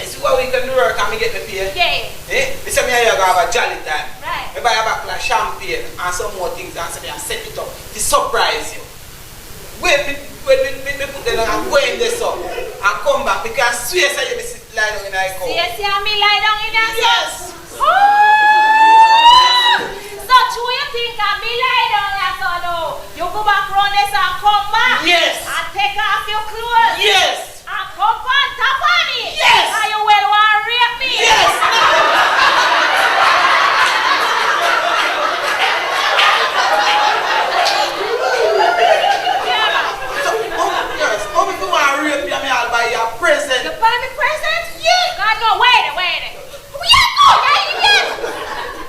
You see what we can do work and me get the pay? Yeah. This time you go have a jolly time. Right. Me buy a bottle of champagne and some more things and say I set it up to surprise you. Wait, me put them on and go in this up and come back because swear say you be sit lie down in the couch. Yes, me lie down in there. Yes. Oh! So true you think I me lie down here so no? You go back round this and come back? Yes. And take off your clothes? Yes. And come on top of me? Yes. And you will want to rape me? Yes. How if you want to rape me, I'll buy you a present. You buy me present? Yeah. God no, wait. We are good,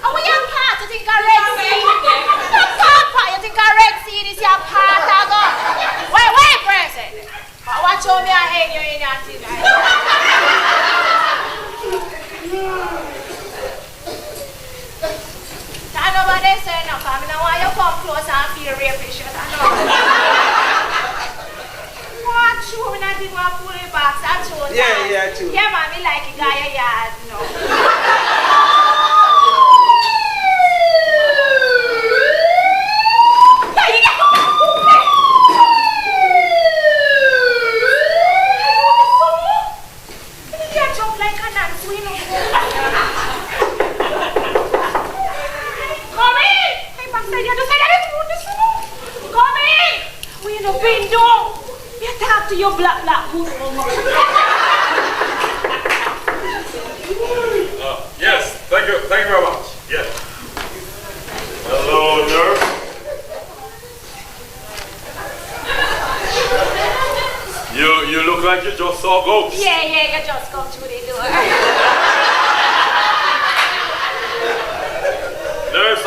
and we are part. You think I red sea? You think I red sea is your part of God? Wait, present. Watch how me I hang you in your thing. I know what they say now, because I don't want you to come close and feel rapish. I know. What true, when I didn't want to pull it back, that's true. Yeah, true. Yeah, man, me like a guy, yeah, no. You jump like a dance, we know. Come in! Hey, Master, you just said that it's good. Come in! We in the window. You talk to your black good. Yes, thank you very much. Yes. Hello, nurse. You look like you just saw ghosts. Yeah, you just come through the door. Nurse,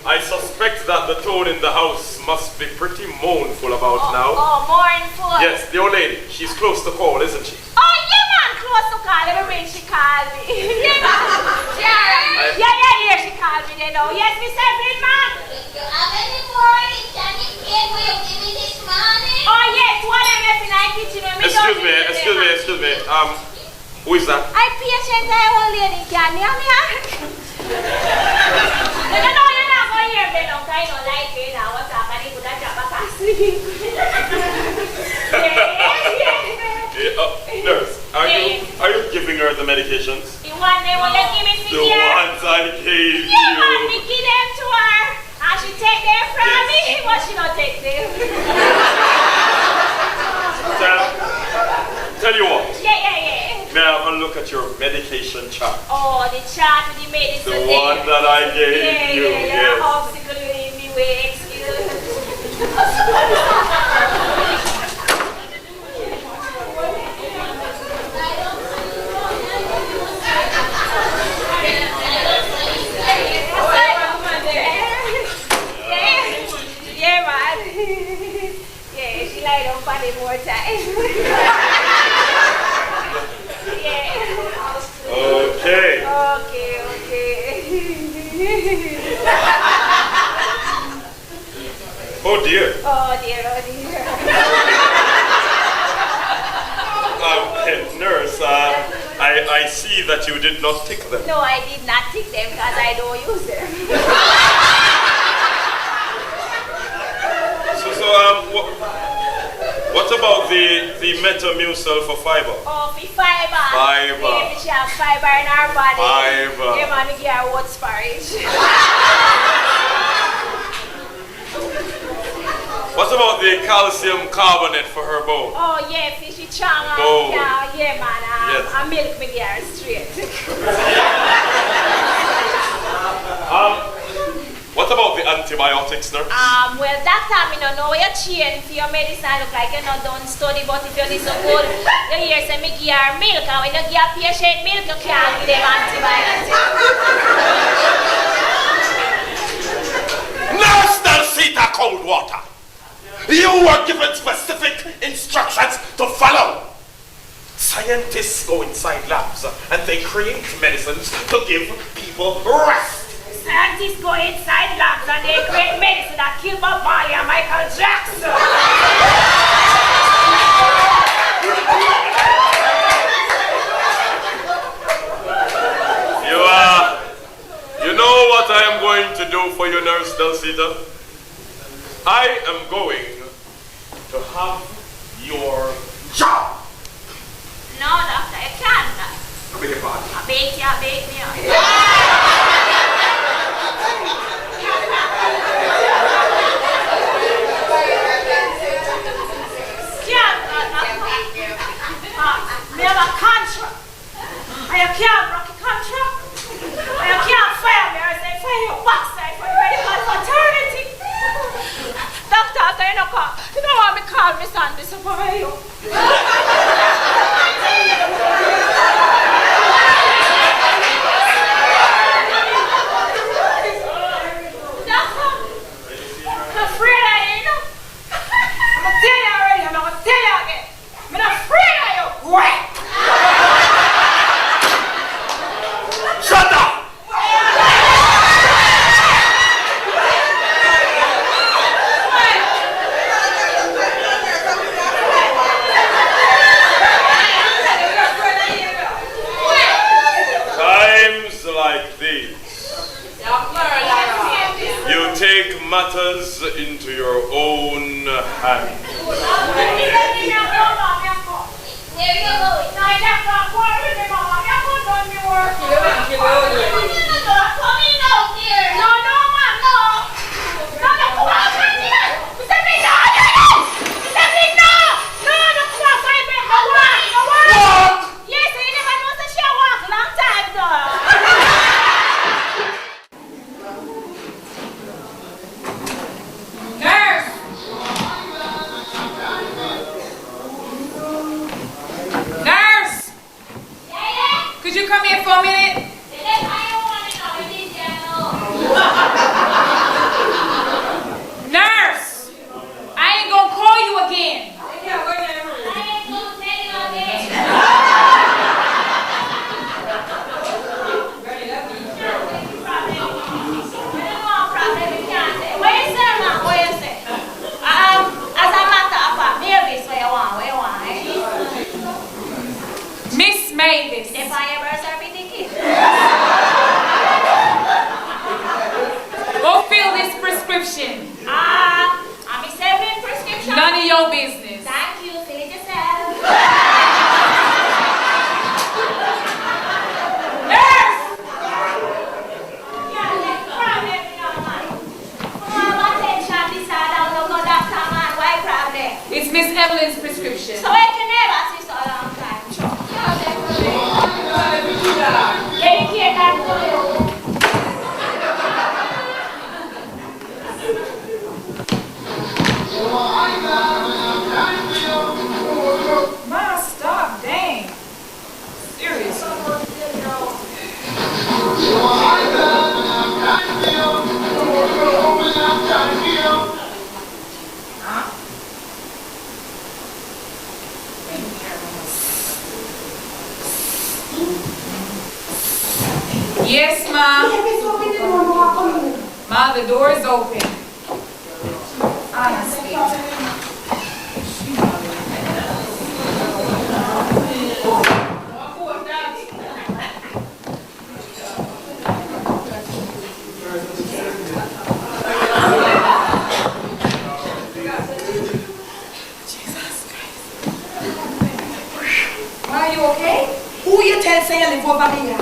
I suspect that the tone in the house must be pretty mournful about now. Oh, mournful. Yes, the old lady. She's close to call, isn't she? Oh, yeah, man, close to call. Every ring she called me. Yeah, she called me, you know. Yes, Miss Evelyn, man. You have any more Johnny cake will you give me this morning? Oh, yes, what I'm left in my kitchen. Excuse me. Who is that? I patient, I old lady, can you hear me? No, you're not going to hear me, no, I don't like it now. What's happening? Could I drop a asleep? Nurse, are you giving her the medications? The one they want to give me to The her? ones I gave Yeah, man, you. me give them to her. And she take them from me. What she not take them? Tell you what. Yeah. May I have a look at your medication chart? Oh, the chart with the medicine. The one that I gave you. Yeah. Yes. Obstacle in me way. Excuse. Yeah, man. Yeah, she lied on funny more time. Yeah. Okay. Oh dear. Oh dear. Nurse, I see that you did not tick them. No, I did not take them because I don't use them. What about the metamucil for fiber? Oh, for fiber. Fiber. Yeah, she have fiber in her body. Fiber. Yeah, man, we give her oats porridge. What about the calcium carbonate for her bone? Oh, yeah, fishy chong. Bone. Yeah, man. Yes. I milk me give her straight. What about the antibiotics, nurse? Well, doctor, me no know your chain for your medicine look like you're not done study, but if you listen good, you hear say me give her milk, and when you give a patient milk, you can't give them antibiotics. Nurse Delcita cold water. You were given specific instructions to follow. Scientists go inside labs and they create medicines to give people rest. Scientists go inside labs and they create medicine that kill Bob Marley and Michael Jackson. You know what I am going to do for you, Nurse Delcita? I am going to have your job. No, doctor, you can't. I beg your pardon. I beg me. Me have a contract. And you can't break a contract. And you can't fire me or say fire your backside for the medical fraternity. Doctor, after you don't call, you don't want me to call me Sandy so for you. Doctor, I'm afraid of you, you know. I'm going to tell you already, I'm going to tell you again. I'm not afraid of you. Wait. Shut up! Times like these, you take matters into your own hands. Where you going? Coming out here. No, ma'am, no. No, come on, President. You said me no. You said me no. No, come on, fight me. No walk. Yes, you never know that she walk long time, though. Nurse! Nurse! Yeah. Could you come here for a minute? Nurse! I ain't gonna call you again. Miss Mavis. Go fill this prescription. I'm serving prescription. None of your business. Thank you, fill it yourself. Nurse! It's Miss Evelyn's prescription. So I can never see so long time. Dedicate that to you. Ma, stop, dang. Seriously. Yes, Ma. Ma, the door is open. Honestly. Ma, are you okay? Who you tell say you live over here?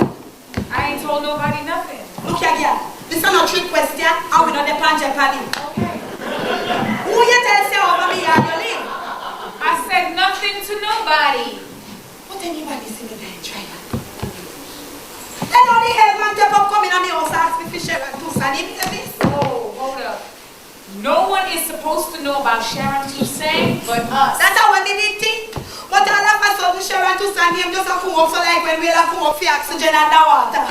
I ain't told nobody nothing. Look here, girl. This is not a trick question, and we don't depend Jeopardy. Okay. Who you tell say over here you live? I said nothing to nobody. What anybody say that I try that? Then all the hell man kept up coming on me house ask me for share and do Tucson, baby. Oh, hold up. No one is supposed to know about Sharon Toussaint but us. That's how we did think. But all of a sudden, Sharon Toussaint name just come up so like when we come up for oxygen and the water.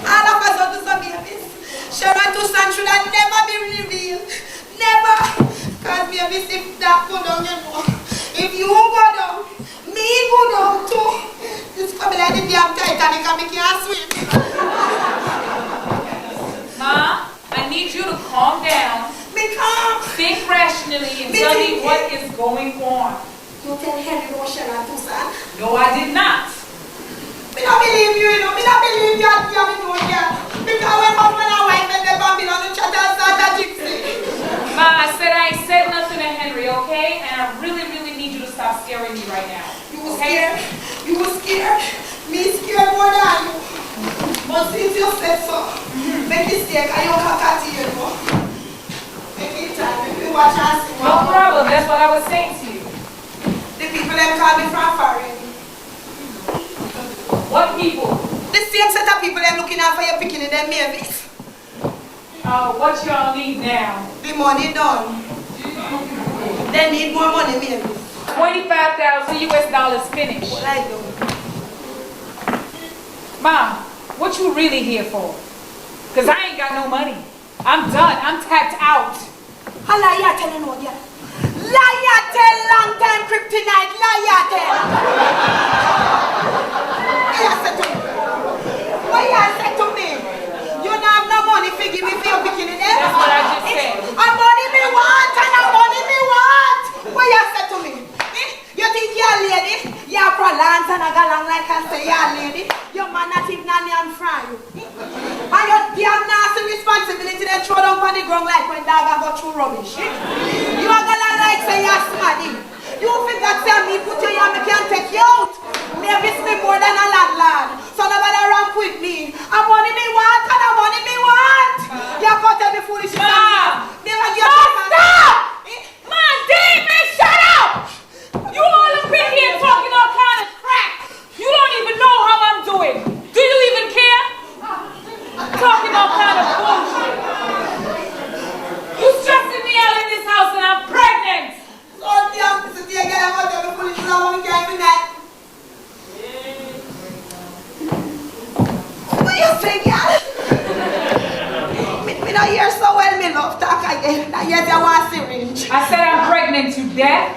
All of a sudden, some babies. Sharon Toussaint should have never been revealed. Never. Because babies, if that go down, you know. If you go down, me go down too. It's coming like the damn Titanic and me can't swim. Ma, I need you to calm down. Me calm. Think rationally and tell me what is going on. You tell Henry about Sharon Toussaint? No, I did not. Me don't believe you, you know. Me don't believe you and me know you. Because when husband and wife and the Babylon, the chat and start a gypsy. Ma, I said I ain't said nothing to Henry, okay? And I really need you to stop scaring me right now. You were scared? You were scared? Me scared more than you. But since you said so, make it stay, because you can't cut you, know. Make it time, make me watch and see. No problem, that's what I was saying to you. The people them call me from foreign. What people? The same set of people them looking out for your picking in them babies. What y'all need now? The money done. They need more money, baby. $25,000 finished. What I do? Mom, what you really here for? Because I ain't got no money. I'm done. I'm tapped out. Lie you telling no girl. Lie you tell long time kryptonite. Lie you tell. What you said to me? You don't have no money for give me for your bikini there? That's what I just said. A money me want and a money me want. What you said to me? You think you're a lady? You're a prolance and a galang like I say you're a lady? Your man not even a name from you. And you have nasty responsibility to throw down on the ground like when dog go through rubbish. You a galang like say you're smarty. You forgot to me put you here, me can't take you out. Maybe it's me more than a lad. So nobody ramp with me. A money me want and a money me want. You can't tell me foolish. Mom! Stop! Man, Damon, shut up! You all up in here talking all kind of crap. You don't even know how I'm doing. Do you even care? Talking all kind of bullshit. You stressing me out in this house and I'm pregnant. Oh, damn, this is the again. I'm going to tell the police now when we can't even that. What you say, girl? Me not hear so well, me love talk again. Now yes, I want syringe. I said I'm pregnant, you deaf.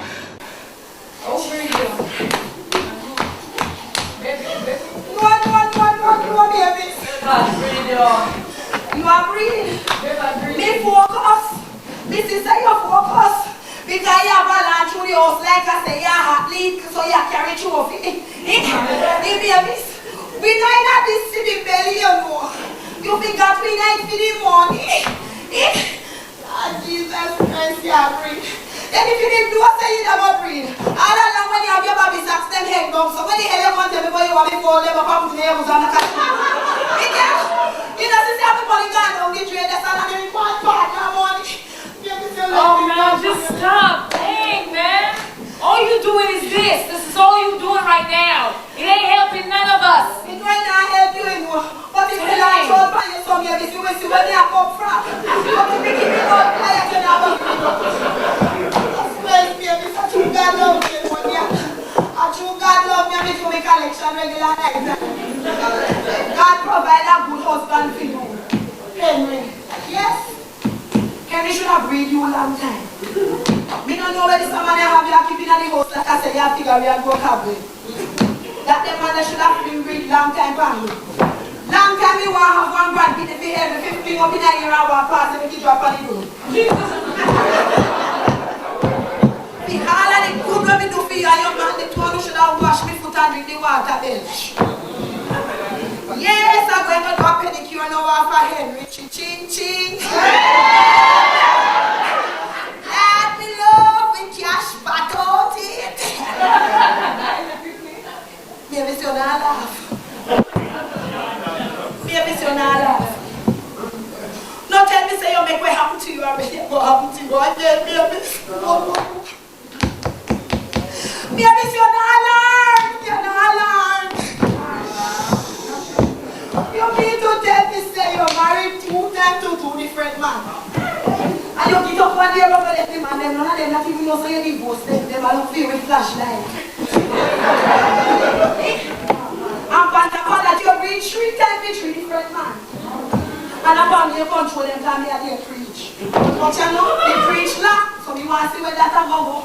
Over here. No, baby. You are breathing. Me focus. Me sister, you focus. Because you have a land through the house, like I say, you have a leak, so you carry trophy. The babies. We know in this city belly, you know. You forgot we night for the money. Lord Jesus Christ, you are breathing. Then if you didn't do what say you never breathe. All along when you have your baby socks, them head down. So when the hell you want to tell me what you want me for, them up to the neighbors on the cat. You know, since everybody gone down the drain, that's all I'm doing part of money. Oh, man, just stop. Dang, man. All you doing is this. This is all you doing right now. It ain't helping none of us. It might not help you anymore. But if you like to buy you some, you will see where they are come from. But if you give me no play, you never well, baby, a true God love me, a true God love me, I make you make collection regular night. God provide a good husband for you. Henry. Yes? Henry should have breathed you a long time. Me don't know where this man have you keeping in the house like I said, you have to figure we are going to have it. That the man should have been breathed long time for me. Long time you want to have one grandkid if you hear me 15 up in a year and walk past and make you drop on the road. All of the good when me do for you and your man, the two of you should have washed me foot and drink the water bench. Yes, I'm going to do a pedicure now for Henry. Ching, ching. Let me love with cash back out it. Maybe so not laugh. Maybe so not laugh. No tell me say you make what happen to you already. What happen to you? I tell me. Maybe you're not alarmed. You're not alarmed. You mean to tell me say you're married 2 times different man. And you get up one day and let them and them, none of them not even know so you divorce them. Them alone feel with flashlight. And Panta call that you bring 3 times with 3 different men. And upon you control them can be a day preach. But you know, they preach now, so we want to see where that will go.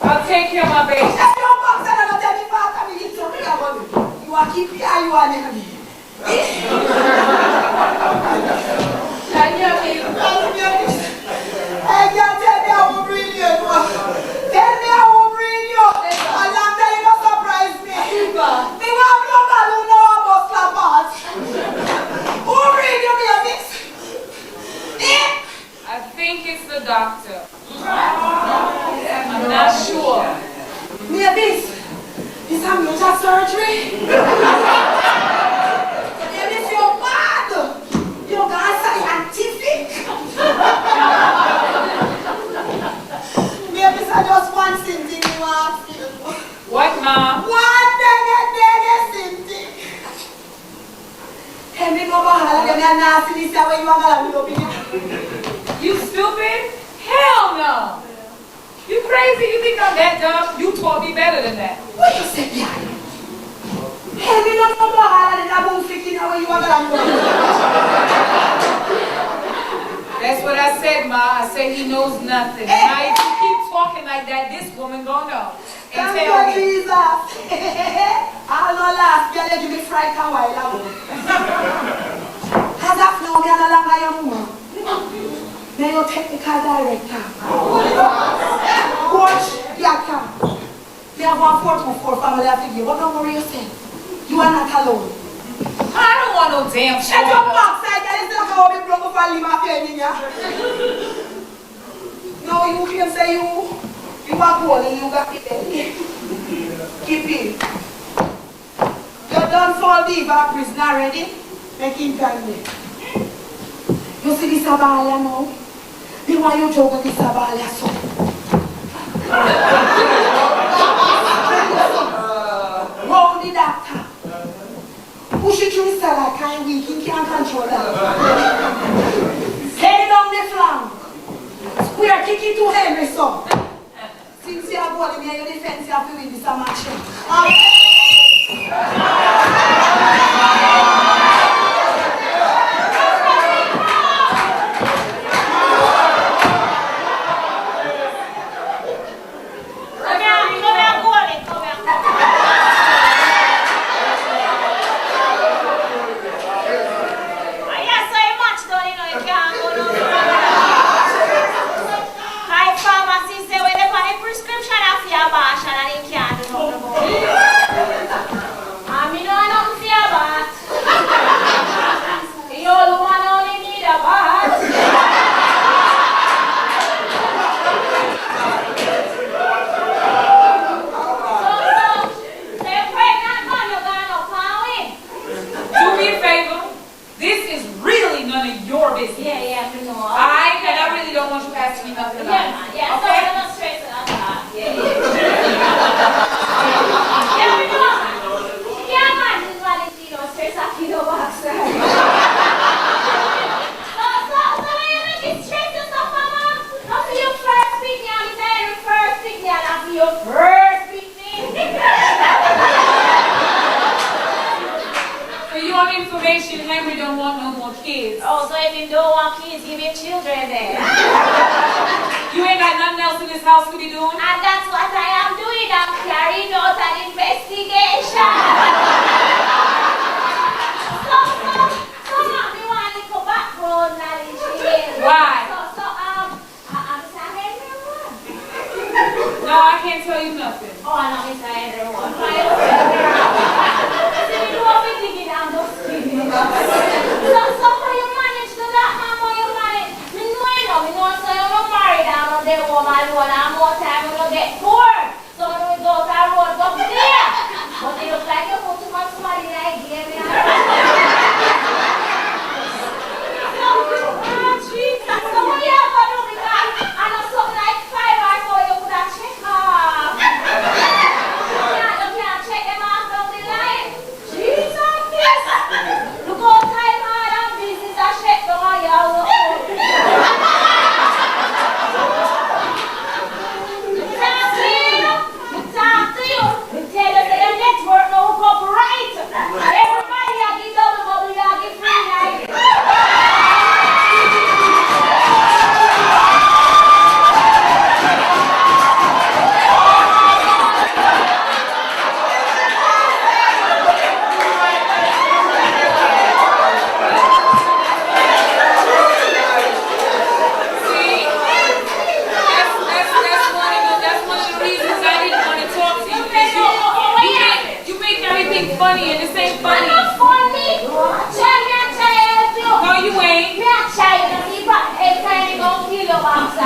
I'll take care of my baby. If your box and not tell me back, I mean, it's okay about it. You are keep here, you are never me. Can you hear me? Hey, girl, tell me how to bring you. Tell me how to bring you. And I'm telling you, surprise me. Me want no balloon, no about clappers. Who bring you, babies? I think it's the doctor. I'm not sure. Babies, is a major surgery? Babies, you're bad. You're gone scientific. Babies, I just want something you want to feel. What, Mom? One nigga something. Hey, me go back and let me nasty this year when you are going to be up. You stupid? Hell no! You crazy? You think I'm that dumb? You taught me better than that. What you say, yeah? Hey, me don't go back and let me fix it when you are going to be. That's what I said, Ma. I said he knows nothing. Now if you keep talking like that, this woman gonna know. And Thank tell you, me. Jesus. I'll not laugh. You're letting me frighten a while ago. As of now, me no longer your woman. Now you're technical director. Coach, the actor. Me have 1 4 family after you. But don't worry yourself. You are not alone. I don't want no damn shit. Shut your mouth, side. That is not how we broke up and leave my family. No, you can say you are calling, you got it belly. Keep it. You done fall diva prisoner ready? Make him time there. You see this Abalia now? Me want you joke with this Abalia so. Round the doctor. Push it through his salad, kind weak, he can't control that. Head down the flank. Square kick it to Henry, son. Since you are going to be your defense, you have to win this match. Henry don't want no more kids. Oh, so if you don't want kids, give him children then. You ain't got nothing else in this house to be doing? And that's what I am doing. I'm carrying out an investigation. So now me want to go background knowledge here. Why? I'm Mr. Henry one. No, I can't tell you nothing. Oh, I'm not Mr. Henry one. See, you know me thinking I'm just kidding. So how you manage to that, man? How you manage? Me know so you're not married and on the woman alone and more time you don't get poor. So when we go to the road, go there. But it looks like you put too much money in that game. Jesus. So what you have to do because I know something like 5 or 4 you could have checked off. You can't check them off down the line. Jesus. Look how time hard and business are checked on you.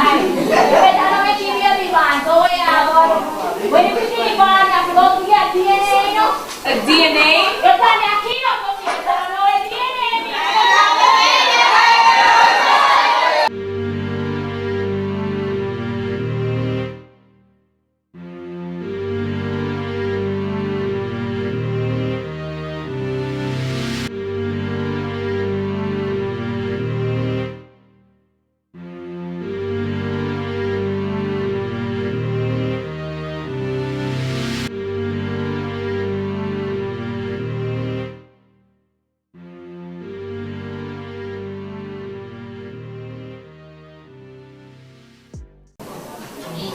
Aye. You better not make him your divan, so we are going. When you finish the divan, you have to go to get DNA, you know? A DNA? You tell me a kid up, but you don't know what DNA means.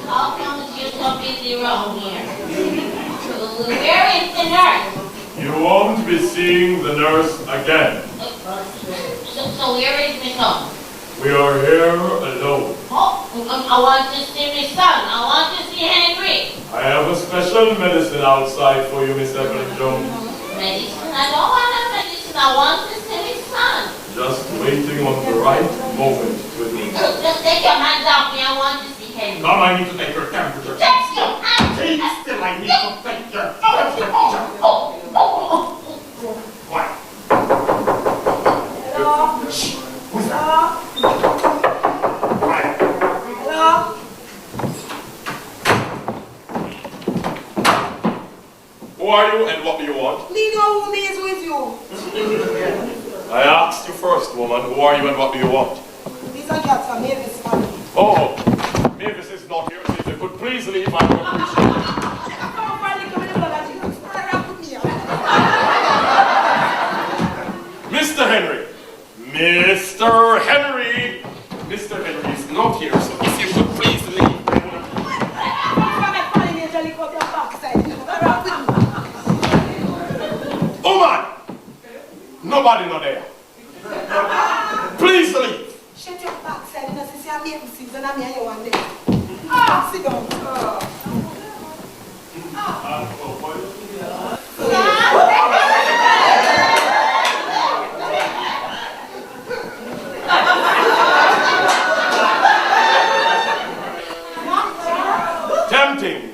How come you're so busy around here? Where is the nurse? You won't be seeing the nurse again. So where is my son? We are here alone. Oh, I want to see my son. I want to see Henry. I have a special medicine outside for you, Miss Evelyn Jones. Medicine? I don't want a medicine. I want to see my son. Just waiting on the right moment to admit. Just take your hands off me. I want to see Henry. Come, I need to take your temperature. Take your hands. Still, I need to take your temperature. What? Hello? Shh. Who's that? Quiet. Hello? Who are you and what do you want? Me know who me is with you. I asked you first, woman. Who are you and what do you want? These are cats from Mavis family. Oh, Mavis is not here. If you could please leave, I would appreciate it. Come finally come in the blood of Jesus. Put me out. Mr. Henry. Mr. Henry. Mr. Henry is not here, so if you could please leave. Oh man! Nobody not there. Please leave. Shut your backside and see I'm making season and me and you one day. Ah, sit down.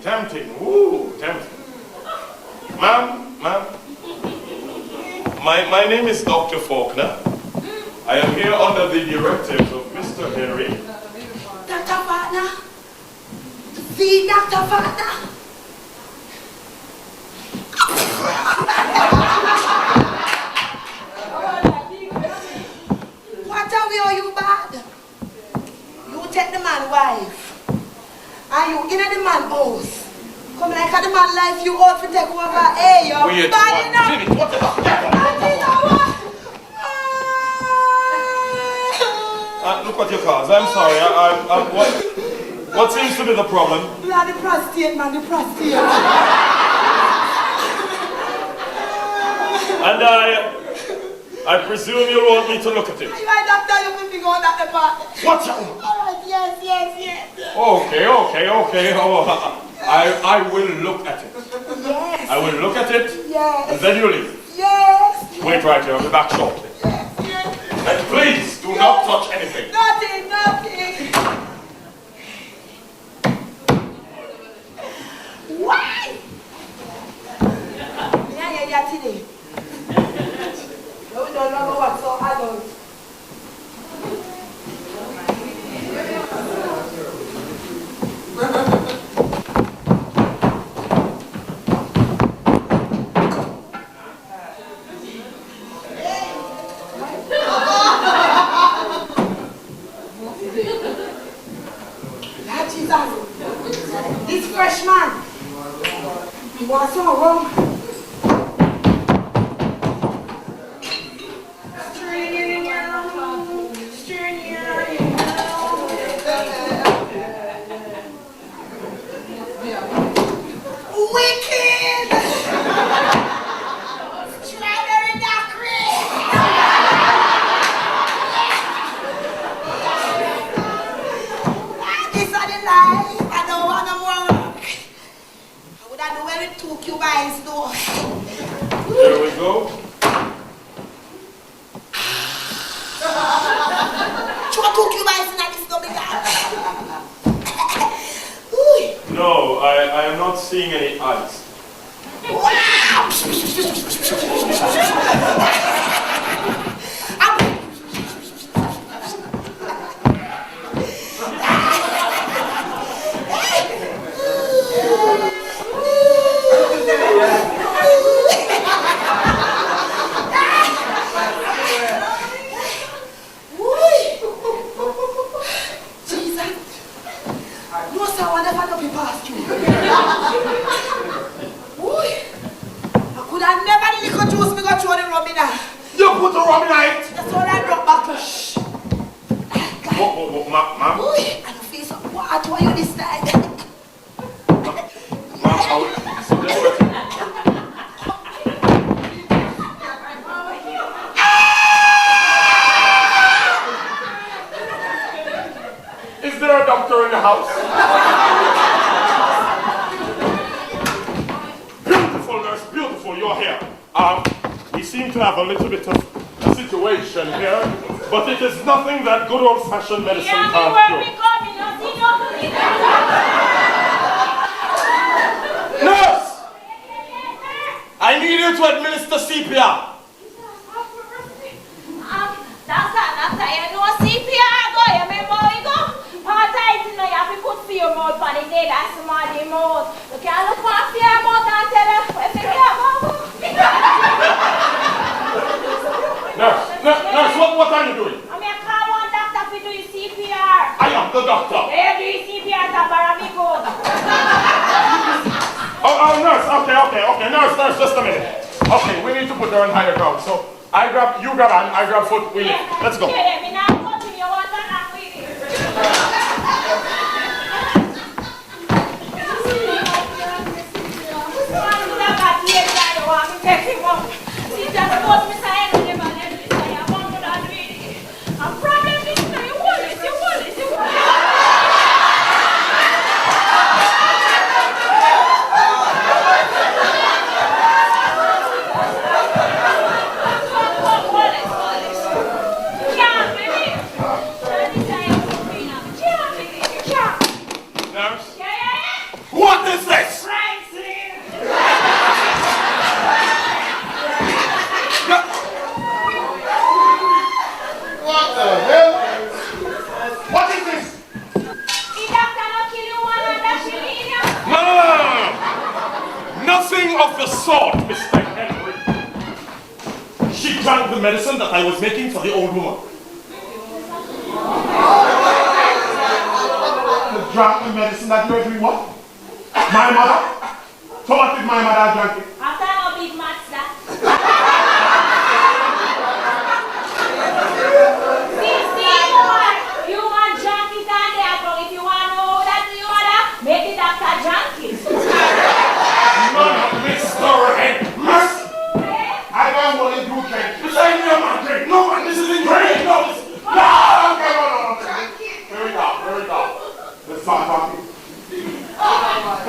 Tempting. Ooh, tempting. Ma'am. My name is Dr. Faulkner. I am here under the directives of Mr. Henry. Dr. Faulkner? The Dr. Faulkner? What are you bad? You take the man's wife. And you in the man's house. Come like the man life you ought to take over. Hey, you're Wait bad one enough. minute. What the look what your cause. I'm sorry. What seems to be the problem? Bloody prostate, man, the prostate. And I presume you want me to look at it. My doctor, you will be going at the park. What's up? Alright, yes. Okay. Oh, I will look at it. Yes. I will look at it, Yes. and then you leave. Yes. Wait right here. I'll be back shortly. Yes. And please do not touch anything. Nothing. Why? Yeah, today. No, we don't know what's so adult. This fresh man, he wants some rum. Wicked! Strawberry daiquiri! This is the life. I don't want no more work. I would have known where it took you by his door. There we go. What took you by his door, big guy? I am not seeing any eyes. Good old-fashioned medicine can't cure. Nurse! I need you to administer CPR. Doctor, you know CPR go, you remember how you go? Part time, you know, you have to put fear mode on the dead and small the mouth. You can't look for fear mode and tell her if you can't move. Nurse, what are you doing? CPR. I am the doctor. Every CPR is baramigo. Oh, nurse. Okay. Nurse, just a minute. Okay, we need to put her on higher ground. So you grab hand, I grab foot. Let's go. Medicine that I was making for the old woman. You drank the medicine that you were doing what? My mother? So what did my mother drink it? After no big master. See, you want junkies and there, but if you want to know that you want to make it after junkies. None, Mr. Headmaster. I don't want to do drink. This ain't your man drink. No, man, this isn't drink. No, this is... No. Very dark. Let's start talking.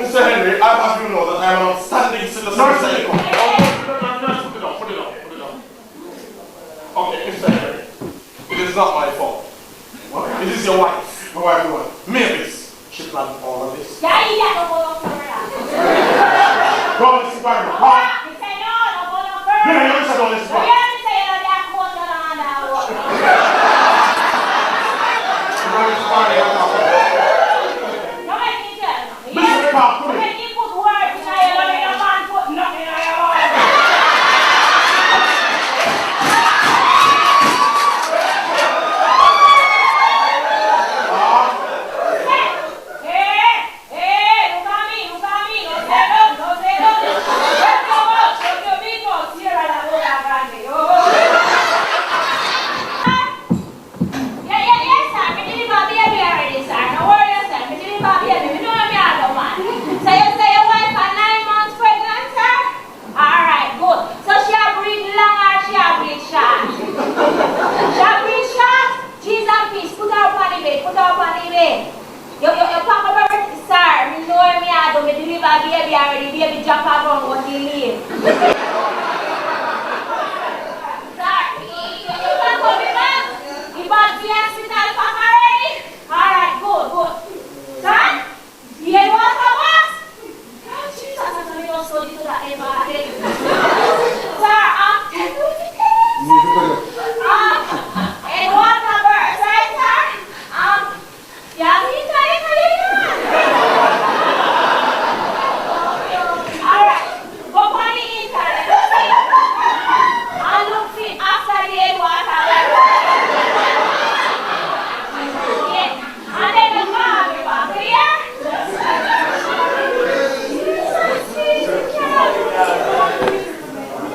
Mr. Henry, I have you know that I am an outstanding citizen. Nurse, put it on. Okay, Mr. Henry, it is not my fault. What? It is your wife. My wife, what? Mavis. She planned all of this. Yeah, you got no more for her. Go on, Mr. Barry. Huh? Yeah, you said all this part. baby already, baby jump around what he leave. Alright, good. Son, you hear what I was? custody to that neighborhood. Sir, tell me what it is. And water birds, right, sir? You have the internet for you? Alright, go on the internet, see? And look see after the water birds. Yes, and then the farm you are clear?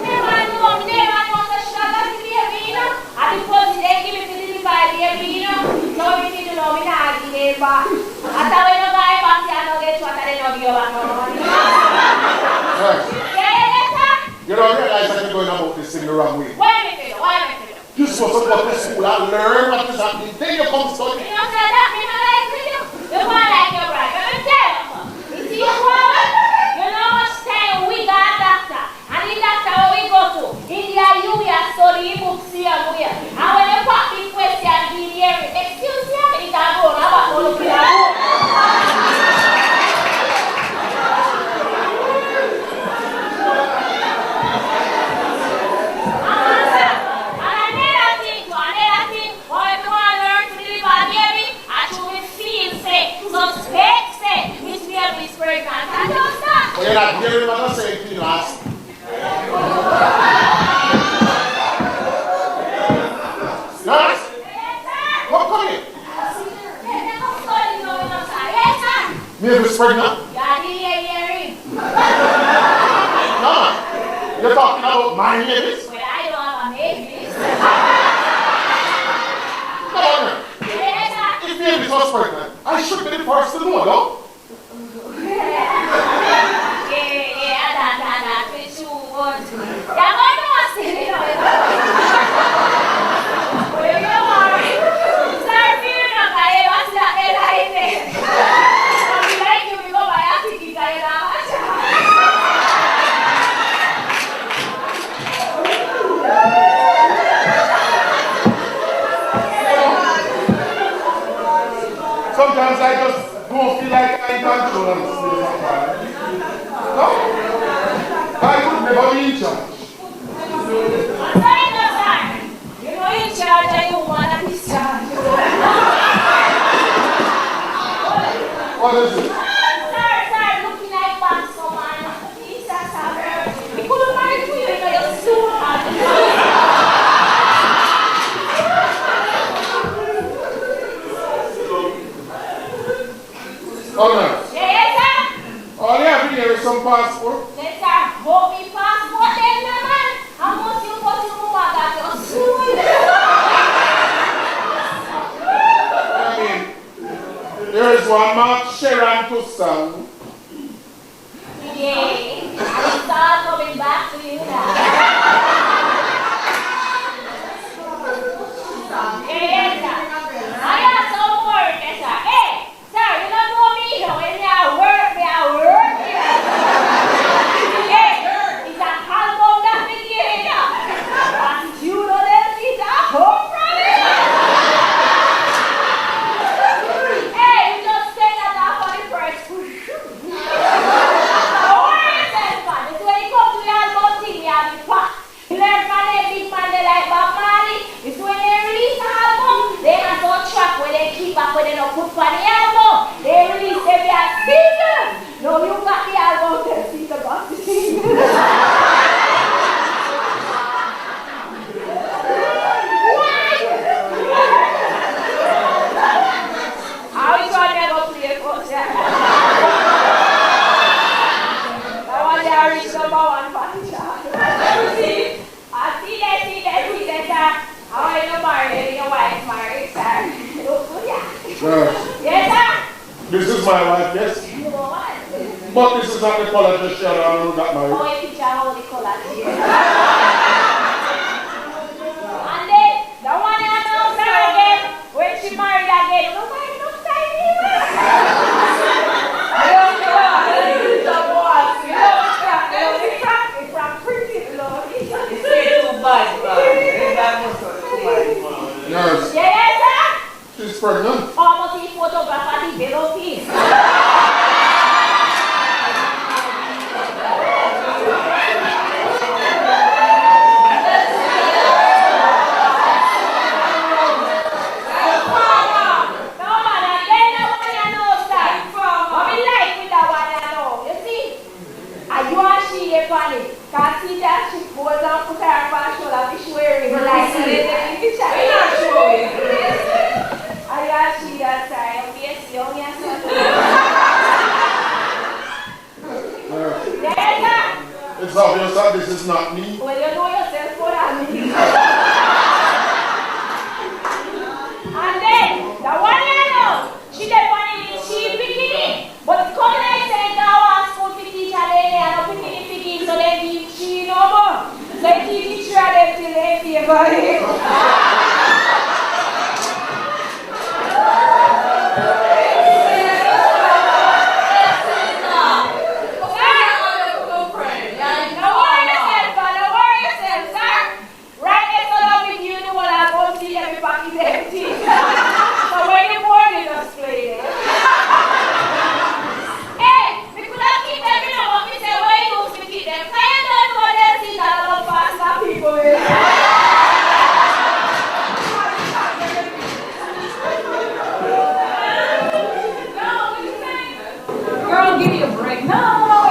Never know the sugar to be a vino. And because they give it to the by the vino, no, we need to know me now, the neighbor. After when you buy back, you don't get what they know you are not. You don't realize that you're going about this in the wrong way. Wait a minute. You're supposed to go to school and learn what is happening. Then you come study. You don't say that, me not like you. You want like your brother. Let me tell you. You see your problem? You know how much time we got doctor. And the doctor where we go to, India, you are study books here and here. And when you pop the question, the hearing, excuse me, it can go now, but all of you are home. You're not hearing what I'm saying to you, ask. Nurse? Come here. Maybe pregnant? No. You're talking about my babies? Well, I don't have a baby. Come on, man. If baby was pregnant, I should be the first to know, no? Sometimes I just don't feel like I can control and stay sometimes. No? I could never be in charge. You're not in charge and you want to be charged. What is it? Sir, looking like back someone. Jesus, we couldn't marry you, you know, you're so hard. Oh, no. Yes, sir. All you have in here is some passport. Yes, sir. Hold me passport then, man. How much you put in my bag? You're suing. I mean, there is one Mark Sharon to song. Yeah. And it's all coming back to you now. Yes, sir. I have some work, yes, sir. Hey, sir, you don't know me, you know, when me at work. Hey, it's an album that we get here. And you know Delcita, home from it. Hey, you just take that off on the first. Don't worry yourself, man. It's when you come to the album thing, you have the pack. You learn from them big man, they like Bob Marley. It's when they release the album, they have some track where they keep up, where they don't put for the album. They release them as singles. No, you got the album, Delcita got the singles. How you trying to go play a concert? I want to reach number one party chart. I see that, sir. How are you married? Your wife married, sir. Look good, yeah. Sure. Yes, sir. This is my wife, yes? You know what? But this is not the college that Sharon got married. Oh, you picture all the colors here. And then, the one I know, sir, again, when she married again, look like no time anyway. It's from pretty Lord. Nurse, Yes, sir. she's pregnant. Almost the photograph at the yellow piece. she get funny. Can't see that she goes down put her fashion like she's wearing her like in the picture. We're not showing. I got she that time. Yes, you only have It's obvious that this is not me. well, you know yourself what I mean. And then, the one you know, she get funny with cheap bikini. But come like say, now ask for the teacher there and up in the bikini, so they give she no more. So they keep teacher them till they favor him.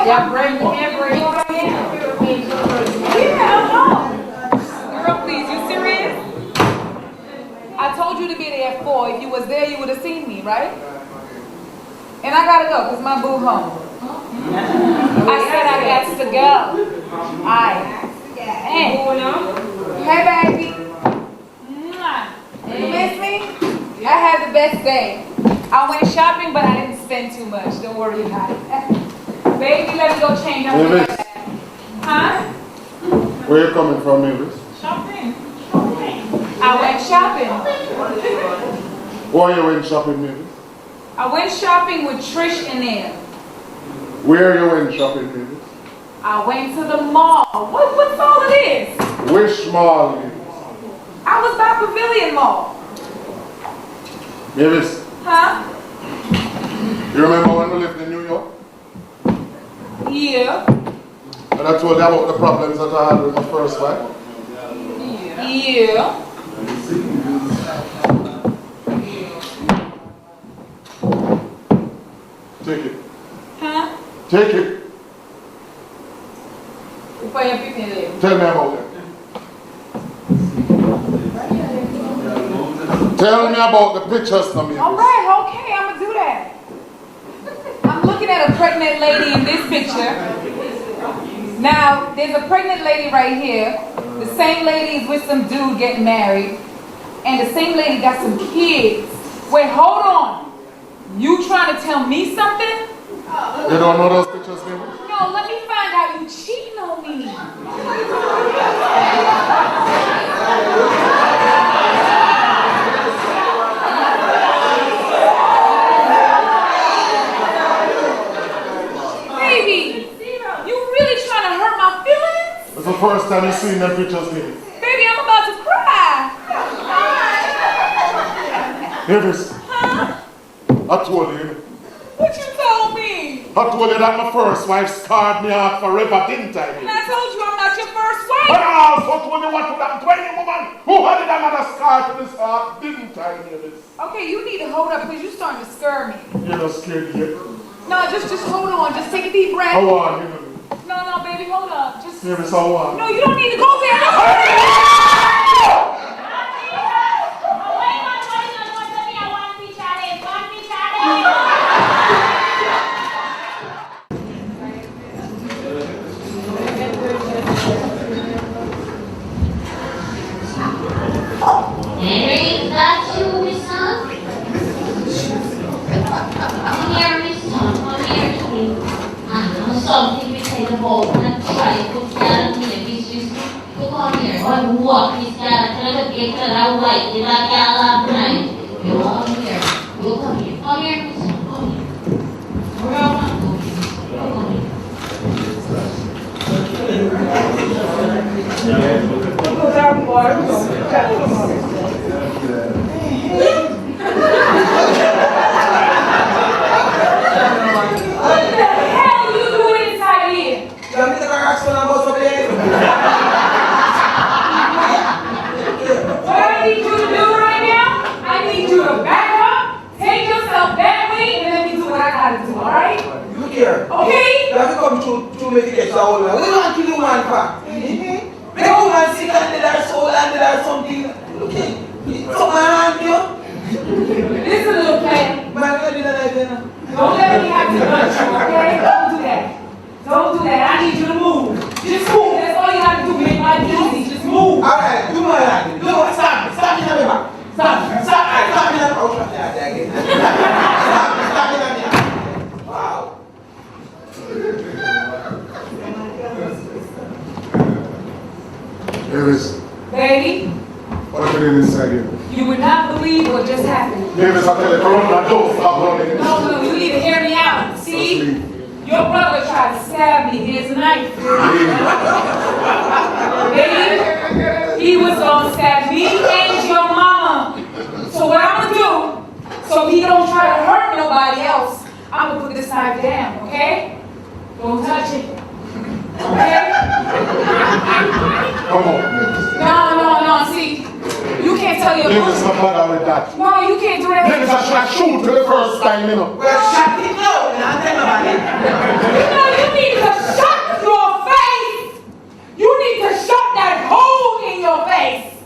Yeah, bring every. Yeah, girl, please, you serious? I told you to be there at 4. If you was there, you would have seen me, right? And I gotta go, because my boo home. I said I got to go. Hey, baby. You miss me? I had the best day. I went shopping, but I didn't spend too much. Don't worry about it. Baby, let me go change. Mavis. Huh? Where you coming from, Mavis? Shopping. I went shopping. Why you went shopping, Mavis? I went shopping with Trish and them. Where you went shopping, Mavis? I went to the mall. What's all of this? Which mall, Mavis? I was by Pavilion Mall. Mavis, Huh? you remember when we lived in New York? Yeah. And I told you about the problems that I had with my first wife? Yeah. Take it. Huh? Take it. Before you pick me there. Tell me about it. Tell me about the pictures, now, Mavis. All right, okay, I'm gonna do that. I'm looking at a pregnant lady in this picture. Now, there's a pregnant lady right here. The same lady is with some dude getting married. And the same lady got some kids. Wait, hold on. You trying to tell me something? You don't know those pictures, Mavis? No, let me find out you cheating on me. Baby, you really trying to hurt my feelings? It's the first time you've seen them pictures, Mavis. Baby, I'm about to cry. Mavis, Huh? I told you. What you told me? I told you that my first wife scarred me out forever, didn't I? And I told you I'm not your first But wife. I also told you what would happen to any woman who had another scar to this heart, didn't I, Mavis? Okay, you need to hold up because you're starting to scare me. You're not scared yet. No, just hold on. Just take a deep breath. How on, you know? No, baby, hold up. Just. Mavis, how on? No, you don't need to go there. No. Henry, that's you, my son? Come here, my son. Come here to me. I have something to say about and try to put that in the business. You come here. One walk this guy, try to get that white, the black gal up night. You come here. You come here. Come here, my son. Come here. Where am I going? Okay? You have to come to two medication all over. We want to kill the one for. The woman sick and did her soul and did her something. Okay. Something around you. Listen, little player. Man, you did that again. Don't let me have to touch you, okay? Don't do that. Don't do that. I need you to move. Just move. That's all you got to do. Make life easy. Just move. Alright, do my hand. Do what? Stop. Stop me in the back. Stop. Stop. Alright, stop me in the back. Oh, again. Stop me in the back. Wow. Davis, Baby, what happened inside here? you would not believe what just happened. Davis, I tell you, don't run, don't stop running. No, you need to hear me out. See? Your brother tried to stab me. Here's a knife. Baby, he was gonna stab me and your mama. So what I'm gonna do, so he don't try to hurt nobody else, I'm gonna put this knife down, okay? Don't touch it. Okay? Come on, Davis. No, see, you can't tell your Davis, I'm bad with that. No, you can't do that. Davis, I should shoot for the first time, you know. Well, shut it now. I'll tell nobody. You need to shut your face. You need to shut that hole in your face.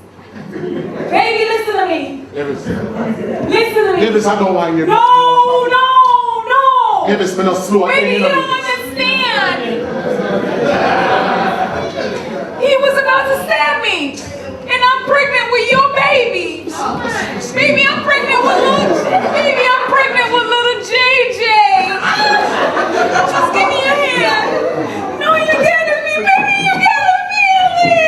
Baby, listen to me. Davis, Listen to me. Davis, I don't want you. No. Davis, me not slow. Baby, you don't understand. He was about to stab me. And I'm pregnant with your baby. Baby, I'm pregnant with little JJ. Just give me your hand. No, you gotta be, baby, you gotta feel it.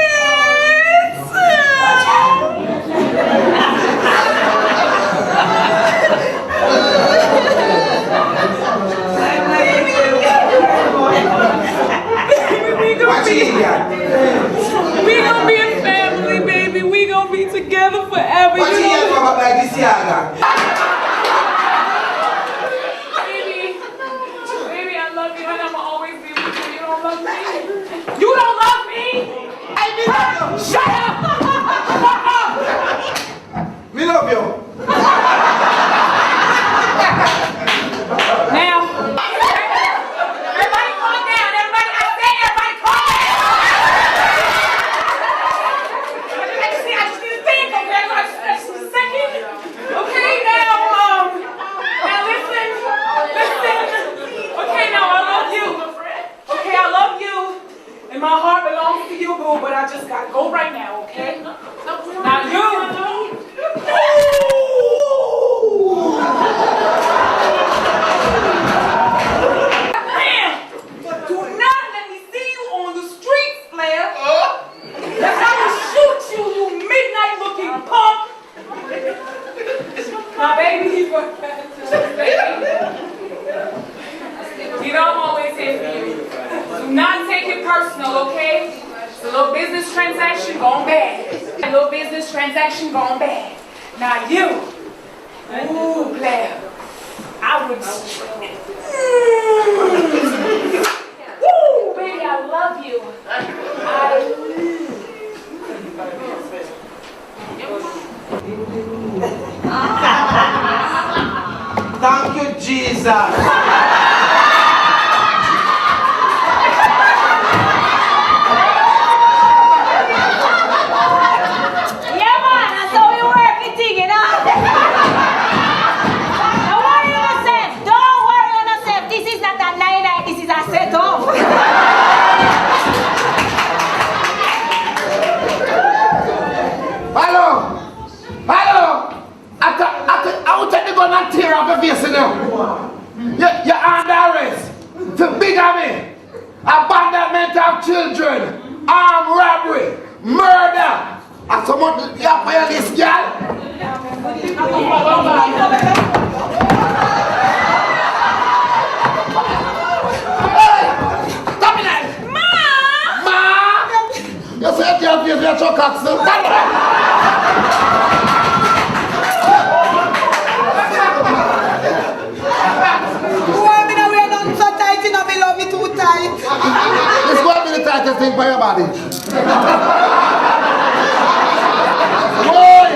We gonna be a family, baby. We gonna be together forever. What you hear about like this yaga? Baby, I love you and I'ma always be with you. You don't love me. You don't love me. I love you. Shut up. Me love you. Now, everybody calm down. Everybody, I said everybody calm down. I just need to think, okay? Just a second. Okay, now listen. Okay, now I love you. Okay, I love you. And my heart belongs to you, boo, but I just gotta go right now, okay? Now you. Do not let me see you on the streets, Flair. That's how I shoot you, you midnight-looking punk. My baby, you know I'm always here for you. Do not take it personal, okay? It's a little business transaction gone bad. A little business transaction gone bad. Now you, ooh, Flair, I would. Woo, baby, I love you. Thank you, Jesus. Tear off your face now. You're under arrest for bigamy, abandonment of children, armed robbery, murder. And someone you have for this girl. Hey, stop it now. Ma! You said you have your chocolate. This is going to be the tightest thing for your body. Boy!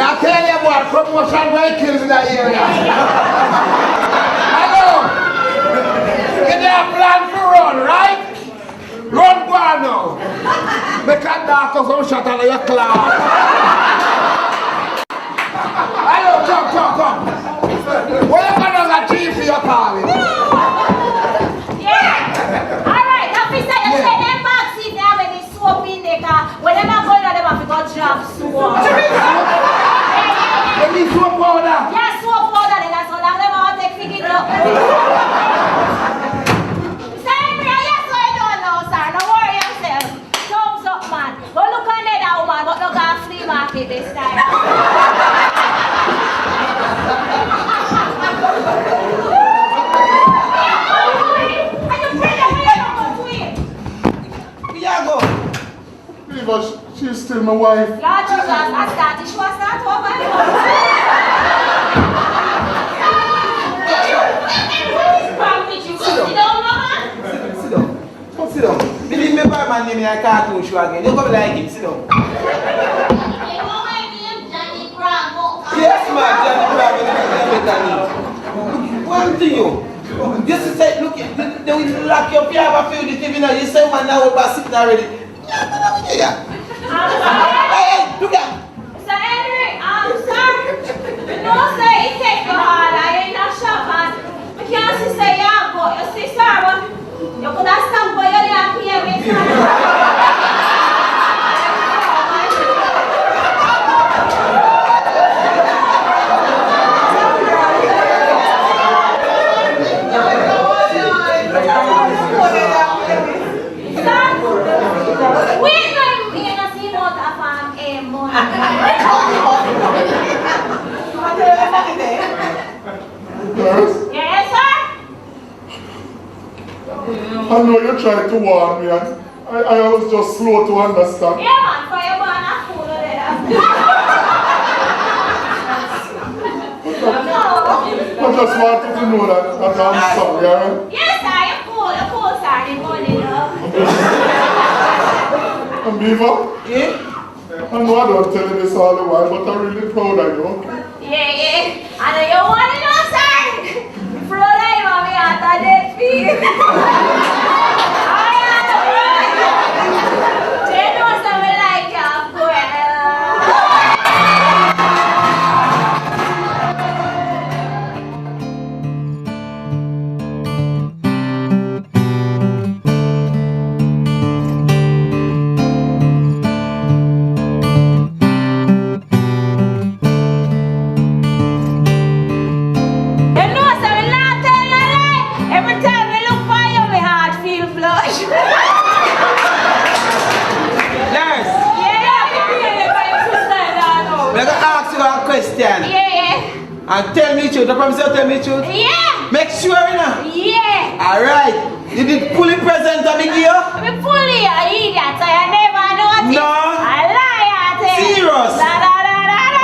I tell you what, promotion will kill in that area. Hello! Get their plan for go some shot on your class. Hello, come. Where you gonna get chief for your calling? Yeah. Alright, officer, you say them bags in there when they soap in the car. When them are going on, them have to go drop soap. You need soap powder. Yeah, soap powder, then that's all. Them all take figure it up. Say, yes, I don't know, sir. No worry yourself. Thumbs up, man. Go look on that woman, but don't go to flea market this time. But she's still my wife. Lord Jesus, I started. She was not over. What is wrong with you? Sit down, mama. Sit down. Believe me, boy, man, name me a cartoon show again. You come like him, sit down. Yes, man, Johnny Bravo. One thing, you. Just to say, look, they will lock you up. You have a few the TV now. You say, man, now we're sitting already. Yeah. Hey, look at. Sir Henry, sir, you know, say it take you hard. I ain't not shop, man. I can't say yeah, but you see, sir, but you could have stopped by your damn PM. Yes, sir? I know you tried to warn me, and I was just slow to understand. Yeah, man, for your man, I'm cool with it. I just wanted to know that I'm sorry, alright? Yes, sir, you're cool, sir. The morning, love. And Beaver, Yeah? I know I don't tell you this all the while, but I'm really proud of you, okay? Yeah. I know you want to know, sir. Proud of you, mommy, after that feel. Question. Yeah. And tell me the truth. I promise you tell me the truth. Yeah. Make sure, you know. Yeah. Alright. You did fully present a big year? I'm fully an idiot, so I never noticed. No. I lie at it. Serious? Da, da, da, da, da.